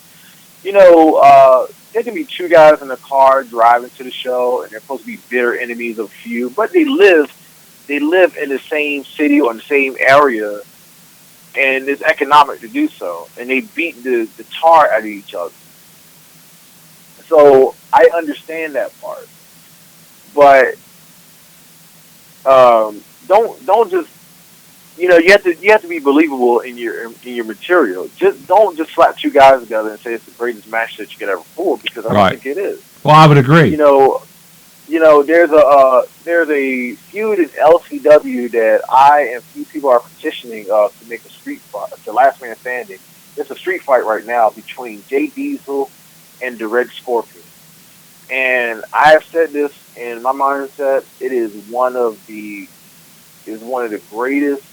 There can be two guys in a car driving to the show, and they're supposed to be bitter enemies of a few, but they live in the same city or in the same area, and it's economic to do so. And they beat the tar out of each other. So I understand that part, but don't just you have to be believable in your material. Don't just slap two guys together and say it's the greatest match that you could ever pull, because I don't think it is. Well, I would agree. There's a feud in LCW that I and few people are petitioning to make a street fight, the last man standing. It's a street fight right now between Jay Diesel and the Red Scorpion. And I have said this in my mindset, it is one of the greatest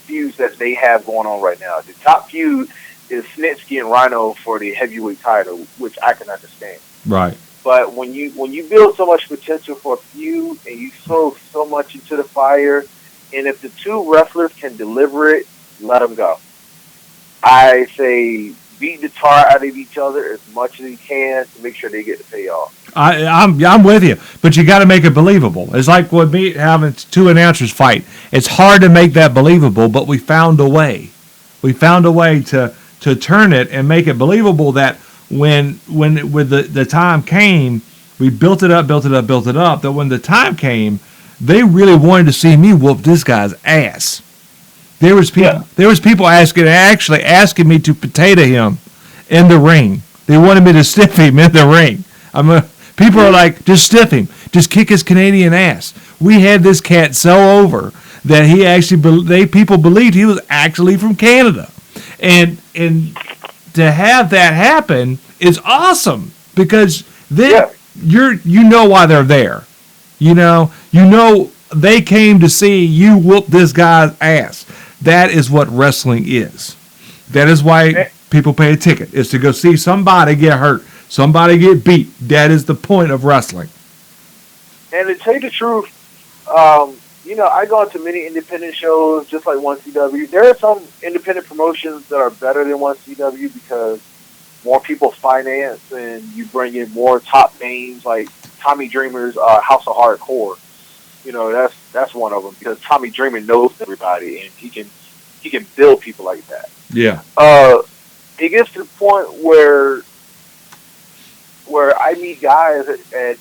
feuds that they have going on right now. The top feud is Snitsky and Rhino for the heavyweight title, which I can understand. Right. But when you build so much potential for a feud and you throw so much into the fire, and if the two wrestlers can deliver it, let them go. I say beat the tar out of each other as much as you can to make sure they get the payoff. I'm with you, but you got to make it believable. It's like with me having two announcers fight. It's hard to make that believable, but we found a way. We found a way to turn it and make it believable that when the time came, we built it up, that when the time came, they really wanted to see me whoop this guy's ass. There was people actually asking me to potato him in the ring. They wanted me to stiff him in the ring. People are like, just stiff him, just kick his Canadian ass. We had this cat so over that people believed he was actually from Canada, and to have that happen is awesome because then you know why they're there. You know they came to see you whoop this guy's ass. That is what wrestling is. That is why people pay a ticket, is to go see somebody get hurt, somebody get beat. That is the point of wrestling. And to tell you the truth, I go to many independent shows, just like 1CW. There are some independent promotions that are better than 1CW because more people finance and you bring in more top names like Tommy Dreamer's House of Hardcore. That's one of them because Tommy Dreamer knows everybody and he can build people like that. Yeah. It gets to the point where I meet guys at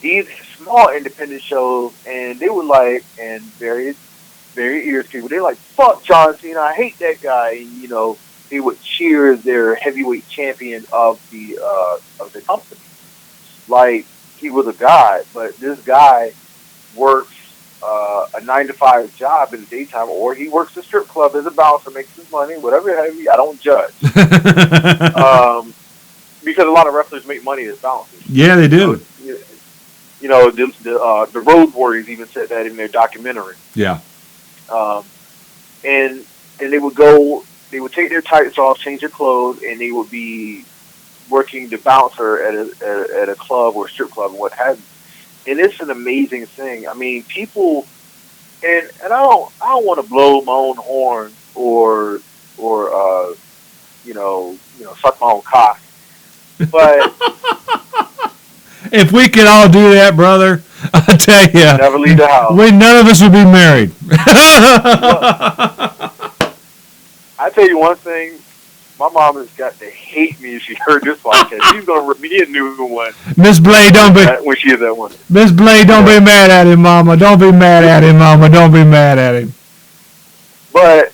these small independent shows, and they were like, and very, very ears people, they're like, "Fuck John Cena, I hate that guy." And they would cheer their heavyweight champion of the company, like he was a god. But this guy works a 9-to-5 job in the daytime, or he works a strip club as a bouncer, makes his money, whatever. I don't judge, because a lot of wrestlers make money as bouncers. Yeah, they do. The Road Warriors even said that in their documentary. Yeah. And they would take their tights off, change their clothes, and they would be working the bouncer at a club or a strip club and what have you. And it's an amazing thing. I mean, people, and I don't want to blow my own horn or suck my own cock, but. If we could all do that, brother, I tell you, never leave the house. None of us would be married. I tell you one thing, my mom has got to hate me if she heard this podcast. She's gonna rip me a new one. Miss Blade, don't be when she hears that one. Miss Blade, don't be mad at him, Mama. Don't be mad at him, Mama. Don't be mad at him. But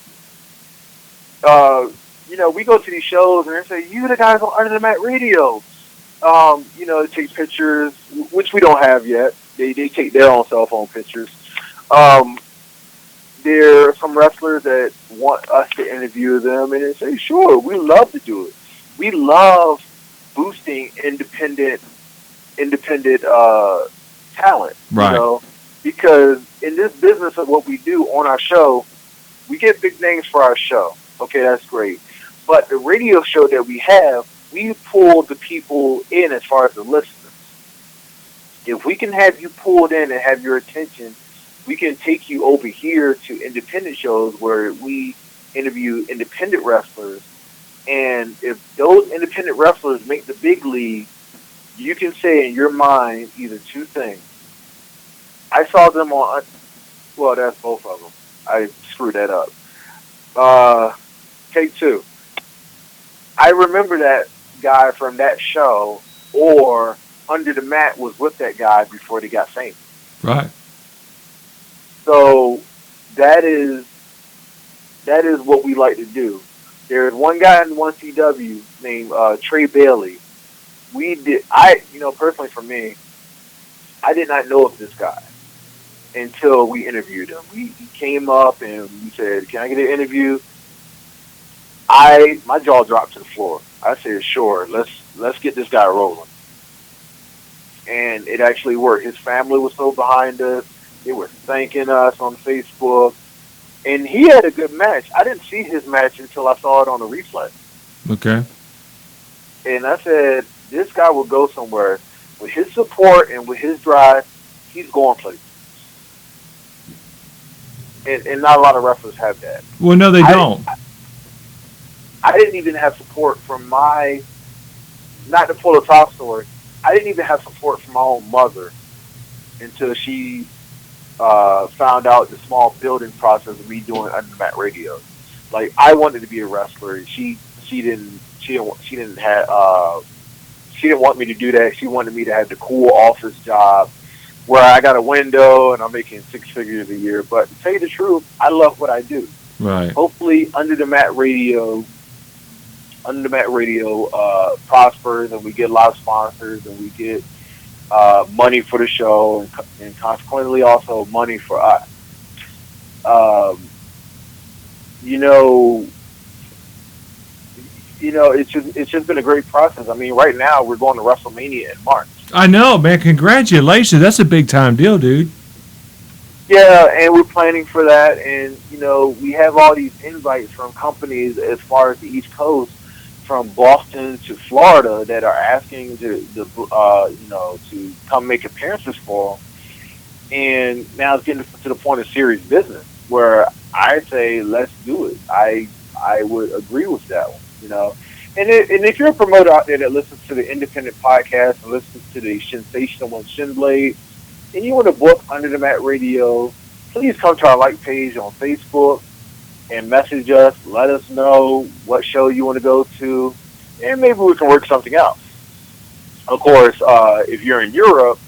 we go to these shows and they say, "You the guys on Under the Mat Radio." They take pictures, which we don't have yet. They take their own cell phone pictures. There are some wrestlers that want us to interview them, and they say, "Sure, we love to do it. We love boosting independent talent, right? Because in this business of what we do on our show, we get big names for our show. Okay, that's great. But the radio show that we have, we pull the people in as far as the listeners. If we can have you pulled in and have your attention, we can take you over here to independent shows where we interview independent wrestlers. And if those independent wrestlers make the big league, you can say in your mind either two things. I saw them on, well, that's both of them. I screwed that up. Take two. I remember that guy from that show, or Under the Mat was with that guy before they got famous. Right. So that is what we like to do. There's one guy in 1CW named Trey Bailey. Personally for me, I did not know of this guy until we interviewed him. He came up and we said, "Can I get an interview?" My jaw dropped to the floor. I said, "Sure, let's get this guy rolling." And it actually worked. His family was so behind us. They were thanking us on Facebook. And he had a good match. I didn't see his match until I saw it on the replay. Okay. And I said, this guy will go somewhere. With his support and with his drive, he's going places. And not a lot of wrestlers have that. Well, no, they don't. I didn't even have support from not to pull a top story, I didn't even have support from my own mother until she found out the small building process of me doing Under the Mat Radio. Like, I wanted to be a wrestler. She didn't want me to do that. She wanted me to have the cool office job where I got a window and I'm making 6 figures a year. But to tell you the truth, I love what I do. Right. Hopefully, Under the Mat Radio prospers, and we get a lot of sponsors, and we get money for the show, and consequently also money for us. Um, you know, it's just been a great process. I mean, right now we're going to WrestleMania in March. I know, man. Congratulations. That's a big time deal, dude. Yeah, and we're planning for that, and we have all these invites from companies as far as the East Coast, from Boston to Florida, that are asking to come make appearances for them. And now it's getting to the point of serious business where I say let's do it. I would agree with that one. And if you're a promoter out there that listens to the independent podcast and listens to the sensational one, Shin-Blade, and you want to book Under the Mat Radio, please come to our like page on Facebook and message us. Let us know what show you want to go to, and maybe we can work something out. Of course, if you're in Europe,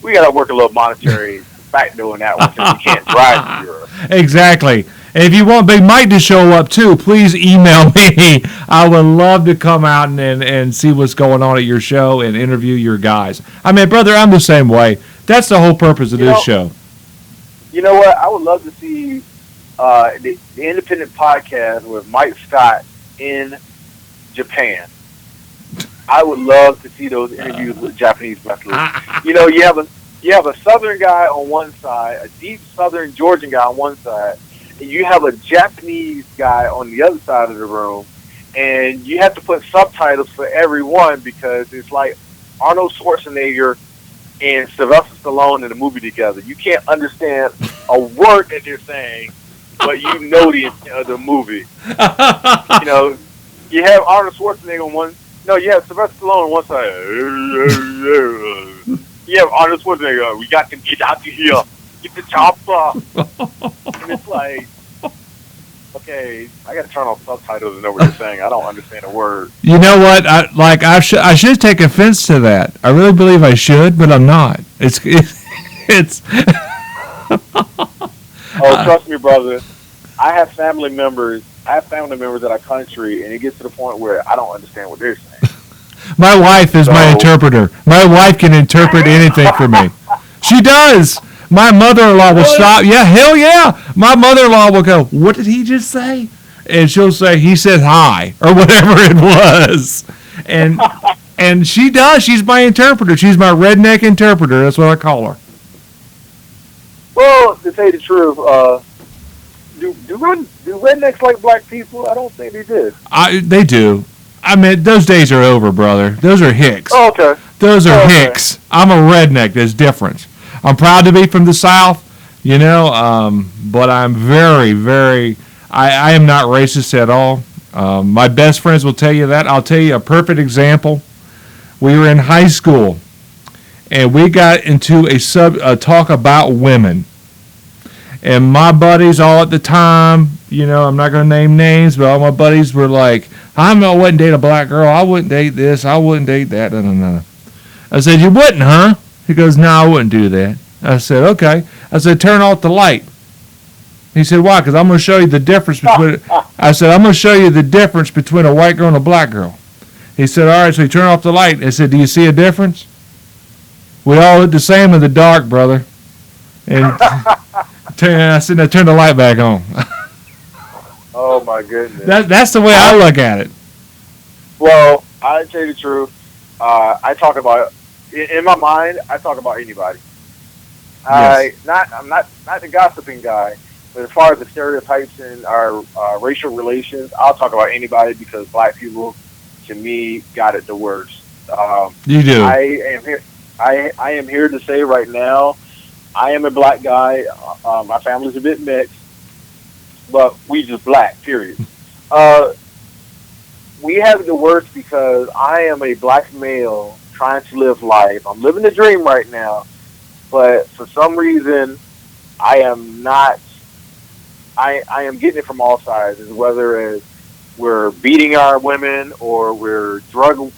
we got to work a little monetary factor on that one because we can't drive to Europe. Exactly. And if you want Big Mike to show up too, please email me. I would love to come out and see what's going on at your show and interview your guys. I mean, brother, I'm the same way. That's the whole purpose of this show. You know what? I would love to see the independent podcast with Mike Scott in Japan. I would love to see those interviews with Japanese wrestlers. You have a Southern guy on one side, a deep Southern Georgian guy on one side, and you have a Japanese guy on the other side of the room, and you have to put subtitles for everyone because it's like Arnold Schwarzenegger and Sylvester Stallone in a movie together. You can't understand a word that they're saying, but you know the intent of the movie. You have Arnold Schwarzenegger on one. No, you have Sylvester Stallone on one side. You have Arnold Schwarzenegger. We got to get out of here. Get the chopper. And it's like, okay, I got to turn on subtitles and know what you're saying. I don't understand a word. You know what? I should take offense to that. I really believe I should, but I'm not. It's. Oh, trust me, brother. I have family members in our country, and it gets to the point where I don't understand what they're saying. My wife is my interpreter. My wife can interpret anything for me. She does. My mother-in-law will stop. Yeah, hell yeah. My mother-in-law will go, "What did he just say?" And she'll say, "He said hi," or whatever it was. And she does. She's my interpreter. She's my redneck interpreter. That's what I call her. Well, to tell you the truth, do rednecks like black people? I don't think they do. They do. I mean, those days are over, brother. Those are hicks. Oh, okay. Those are hicks. I'm a redneck. There's difference. I'm proud to be from the South, but I'm very, very, I am not racist at all. My best friends will tell you that. I'll tell you a perfect example. We were in high school, and we got into a talk about women. And my buddies all at the time, I'm not going to name names, but all my buddies were like, I wouldn't date a black girl. I wouldn't date this. I wouldn't date that. No. I said, you wouldn't, huh? He goes, no, I wouldn't do that. I said, okay. I said, turn off the light. He said, why? Because I'm going to show you the difference between, I said, I'm going to show you the difference between a white girl and a black girl. He said, all right, so he turned off the light. I said, do you see a difference? We all look the same in the dark, brother. And I said, now turn the light back on. Oh, my goodness. That's the way I look at it. Well, I tell you the truth. I talk about, in my mind, I talk about anybody. Yes. I'm not the gossiping guy, but as far as the stereotypes in our racial relations, I'll talk about anybody because black people, to me, got it the worst. You do. I am here to say right now, I am a black guy. My family's a bit mixed, but we just black, period. We have it the worst because I am a black male trying to live life. I'm living the dream right now, but for some reason, I am not. I am getting it from all sides, whether it's we're beating our women or we're drug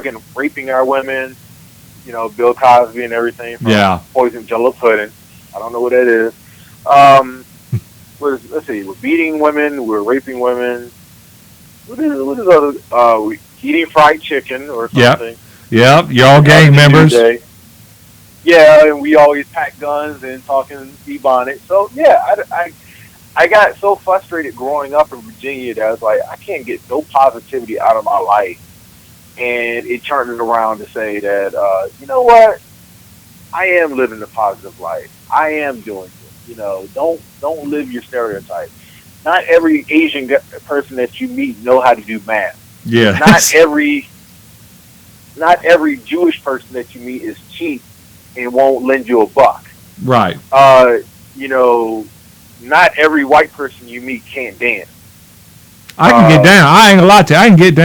and raping our women. Bill Cosby and everything from poison Jello pudding. I don't know what that is. let's see, we're beating women, we're raping women. What is other? We eating fried chicken or something. Yep. You're all gang members. Yeah, and we always pack guns and talking Ebonics. So yeah, I got so frustrated growing up in Virginia that I was like, I can't get no positivity out of my life, and it turned it around to say that you know what, I am living the positive life. I am doing it. You know, don't live your stereotype. Not every Asian person that you meet know how to do math. Yeah. Not every Jewish person that you meet is cheap and won't lend you a buck. Right. You know, not every white person you meet can't dance. I can get down. I ain't gonna lie to you. I can get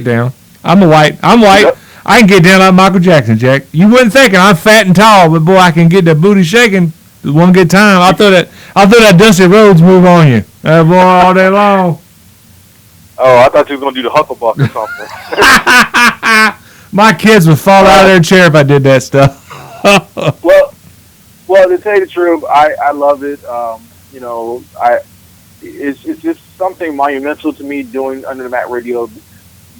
down. I'm white. Yep. I can get down like Michael Jackson, Jack. You wouldn't think it. I'm fat and tall, but boy, I can get that booty shaking. One good time. I thought that Dusty Rhodes move on you. Boy, all day long. Oh, I thought you were gonna do the Hucklebuck or something. My kids would fall out of their chair if I did that stuff. well, to tell you the truth, I love it. You know, it's just something monumental to me doing Under the Mat Radio,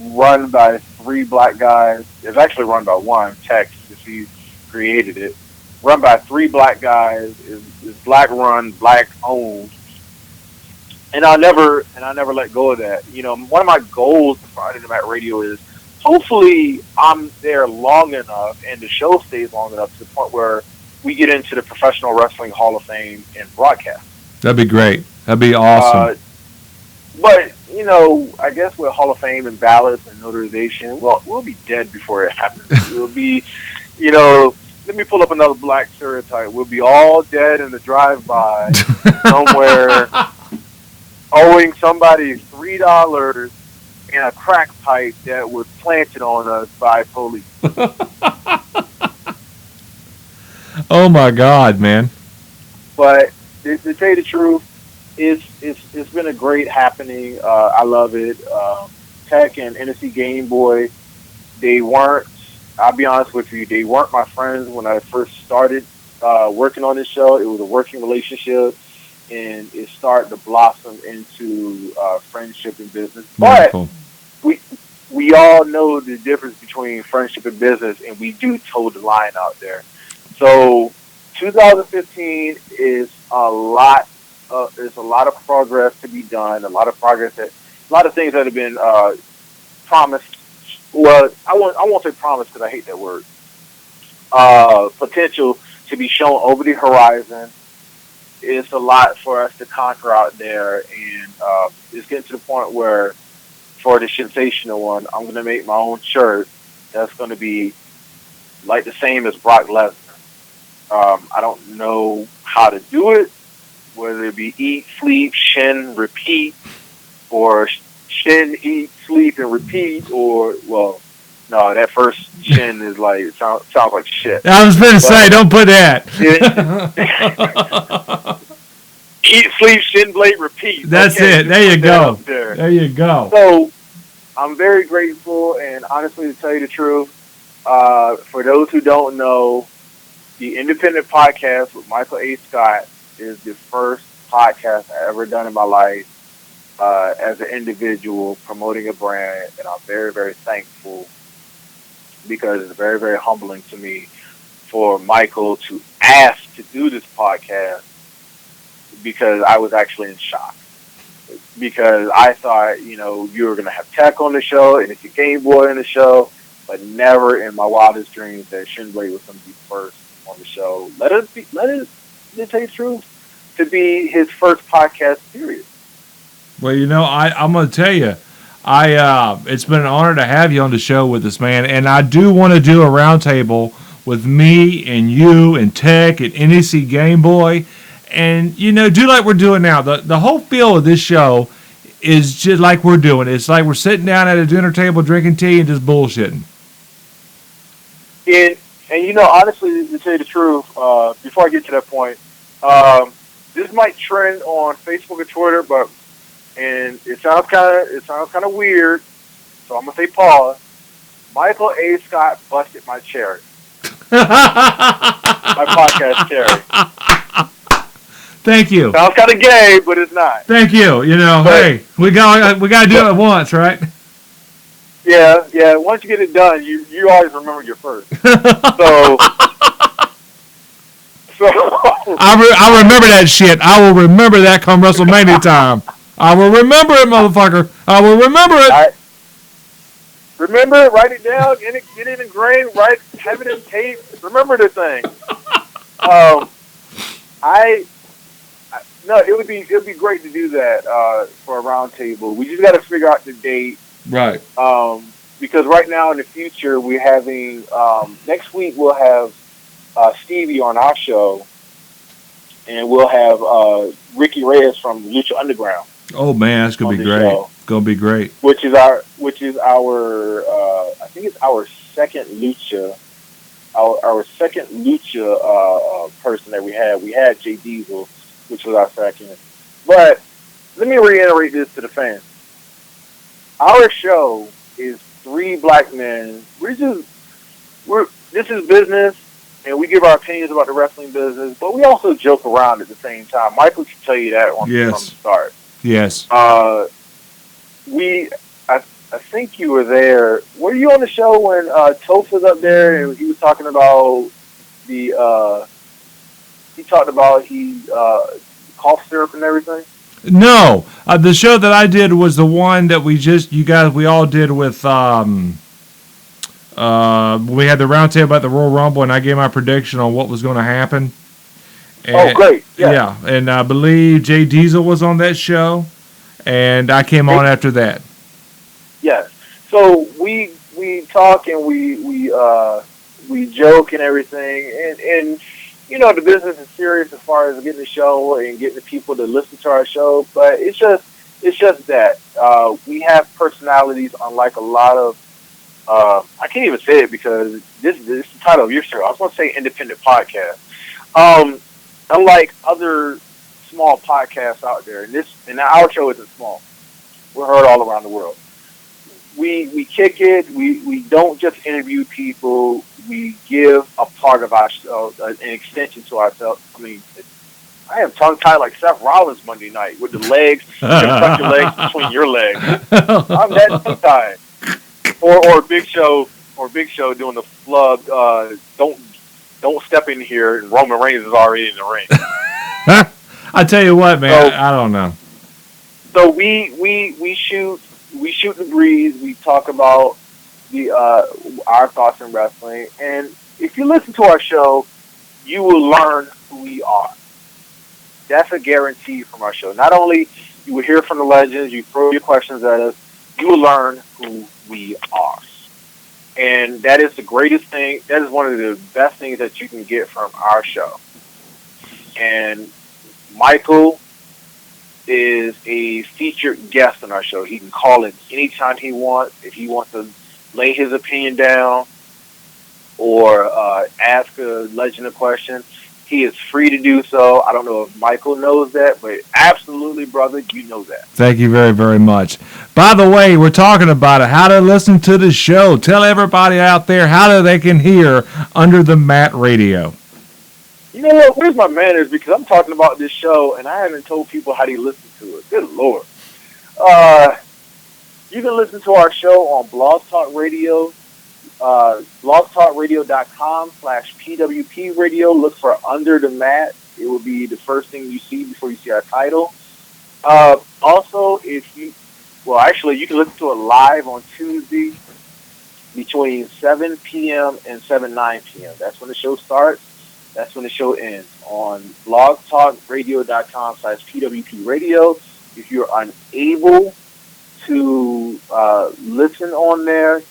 run by 3 black guys. It's actually run by one, Tex, because he created it. Run by 3 black guys, is black run, black owned. And I never let go of that. You know, one of my goals for Under the Mat Radio is hopefully I'm there long enough and the show stays long enough to the point where we get into the Professional Wrestling Hall of Fame and broadcast. That'd be great. That'd be awesome. But, you know, I guess with Hall of Fame and ballots and notarization, well, we'll be dead before it happens. We'll be, you know, let me pull up another black stereotype. We'll be all dead in the drive-by somewhere owing somebody $3 in a crack pipe that was planted on us by police. Oh my God, man! But to tell you the truth, it's been a great happening. I love it. Tech and NSC Game Boy, they weren't. I'll be honest with you, they weren't my friends when I first started working on this show. It was a working relationship, and it started to blossom into friendship and business. Wonderful. But we all know the difference between friendship and business, and we do toe the line out there. So 2015 is a lot. There's a lot of progress to be done. A lot of things that have been promised. Well, I won't say promised because I hate that word. Potential to be shown over the horizon. It's a lot for us to conquer out there, and it's getting to the point where, for the sensational one, I'm going to make my own shirt that's going to be like the same as Brock Lesnar. I don't know how to do it, whether it be eat, sleep, shin, repeat, or shin, eat, sleep, and repeat, or, well, no, that first shin is like, it sounds like shit. I was going to say, don't put that. Eat, sleep, Shin-Blade, repeat. That's okay, it. There you go. There you go. So, I'm very grateful, and honestly, to tell you the truth, for those who don't know, the Independent Podcast with Michael A. Scott is the first podcast I ever done in my life as an individual promoting a brand, and I'm very, very thankful because it's very, very humbling to me for Michael to ask to do this podcast, because I was actually in shock. Because I thought, you know, you were going to have Tech on the show and it's a Game Boy on the show, but never in my wildest dreams that Shin-Blade was going to be first on the show. Let it tell you the truth, to be his first podcast, period. Well, you know, I'm going to tell you, it's been an honor to have you on the show with us, man. And I do want to do a roundtable with me and you and Tech and NEC Game Boy. And, you know, do like we're doing now. The whole feel of this show is just like we're doing. It's like we're sitting down at a dinner table drinking tea and just bullshitting. And you know, honestly, to tell you the truth, before I get to that point, this might trend on Facebook or Twitter, and it sounds kind of weird, so I'm gonna say pause. Michael A. Scott busted my cherry. My podcast cherry. Thank you. Sounds kind of gay, but it's not. Thank you. You know, But- hey, we got to do it once, right? Yeah. Once you get it done, you always remember your first. So I remember that shit. I will remember that come WrestleMania time. I will remember it, motherfucker. I will remember it. Remember it, write it down, get it engraved, have it in tape. Remember the thing. No, it would be great to do that for a round table. We just got to figure out the date, Right. because right now in the future we're having next week we'll have Stevie on our show, and we'll have Ricky Reyes from Lucha Underground. Oh man, that's gonna be great. Show. It's gonna be great. Which is our I think it's our second lucha, our second lucha person that we had. We had Jay Diesel, which was our second. But let me reiterate this to the fans. Our show is 3 black men. This is business, and we give our opinions about the wrestling business, but we also joke around at the same time. Michael can tell you that from the start. Yes. I think you were there. Were you on the show when Toph was up there and he was talking about he talked about cough syrup and everything? No, the show that I did was the one that we all did with we had the round table about the Royal Rumble, and I gave my prediction on what was going to happen. And, great! Yeah, and I believe Jay Diesel was on that show, and I came on after that. Yes. So we talk and we joke and everything, and you know the business is serious as far as getting the show and getting the people to listen to our show. But it's just that we have personalities, unlike a lot of I can't even say it because this is the title of your show. I was going to say independent podcast. Unlike other small podcasts out there, and our show isn't small. We're heard all around the world. We kick it. We don't just interview people. We give a part of our show, an extension to ourselves. I mean, I am tongue tied like Seth Rollins Monday night with the legs. You tuck your legs between your legs. I'm that tongue tied. Or Big Show doing the plug. Don't step in here, and Roman Reigns is already in the ring. I tell you what, man, I don't know. So we shoot the breeze. We talk about our thoughts in wrestling, and if you listen to our show, you will learn who we are. That's a guarantee from our show. Not only you will hear from the legends, you throw your questions at us, you will learn who we are. And that is the greatest thing. That is one of the best things that you can get from our show. And Michael is a featured guest on our show. He can call in anytime he wants. If he wants to lay his opinion down or ask a legend a question, he is free to do so. I don't know if Michael knows that, but absolutely, brother, you know that. Thank you very, very much. By the way, we're talking about it, how to listen to the show. Tell everybody out there how they can hear Under the Mat Radio. You know what? Where's my manners? Because I'm talking about this show, and I haven't told people how to listen to it. Good Lord. You can listen to our show on Blog Talk Radio, blogtalkradio.com/PWP radio. Look for Under the Mat. It will be the first thing you see before you see our title. Also, you can listen to it live on Tuesday between 7 p.m. and 9 p.m. That's when the show starts. That's when the show ends on blogtalkradio.com/PWP radio. If you're unable to listen on there,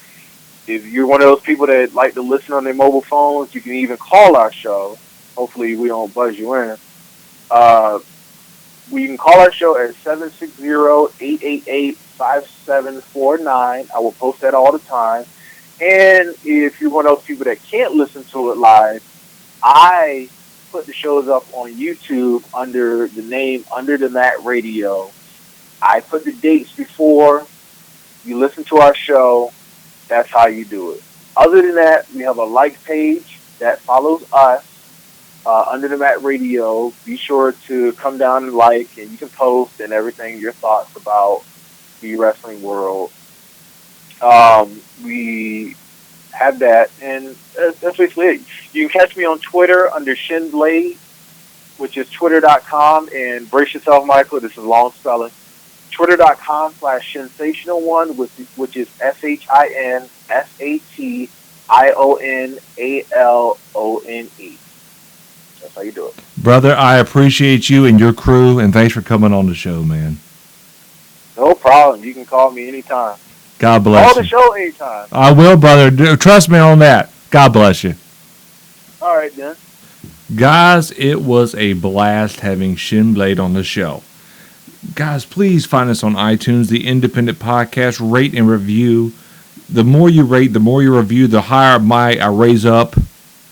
if you're one of those people that like to listen on their mobile phones, you can even call our show. Hopefully we don't buzz you in. You can call our show at 760-888-5749. I will post that all the time. And if you're one of those people that can't listen to it live, I put the shows up on YouTube under the name Under the Mat Radio. I put the dates before you listen to our show. That's how you do it. Other than that, we have a like page that follows us Under the Mat Radio. Be sure to come down and like, and you can post and everything, your thoughts about the wrestling world. We have that, and that's basically it. You can catch me on Twitter under Shin-Blade, which is twitter.com, and brace yourself, Michael, this is long spelling. Twitter.com/sensational1, which is SHINSATIONALONE. That's how you do it. Brother, I appreciate you and your crew, and thanks for coming on the show, man. No problem. You can call me anytime. God bless Call you. the show anytime. I will, brother. Trust me on that. God bless you. All right, then. Guys, it was a blast having Shin-Blade on the show. Guys, please find us on iTunes, the independent podcast. Rate and review. The more you rate, the more you review, the higher I raise up.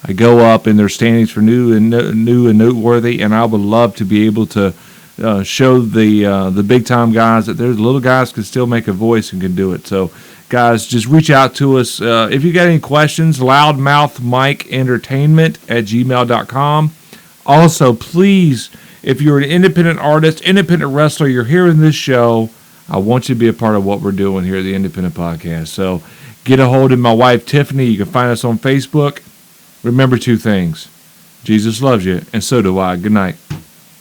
I go up in their standings for new and noteworthy, and I would love to be able to show the big time guys that there's little guys can still make a voice and can do it. So, guys, just reach out to us. If you got any questions, loudmouthmickentertainment@gmail.com. Also, please, if you're an independent artist, independent wrestler, you're hearing this show, I want you to be a part of what we're doing here at the Independent Podcast. So get a hold of my wife, Tiffany. You can find us on Facebook. Remember two things. Jesus loves you, and so do I. Good night.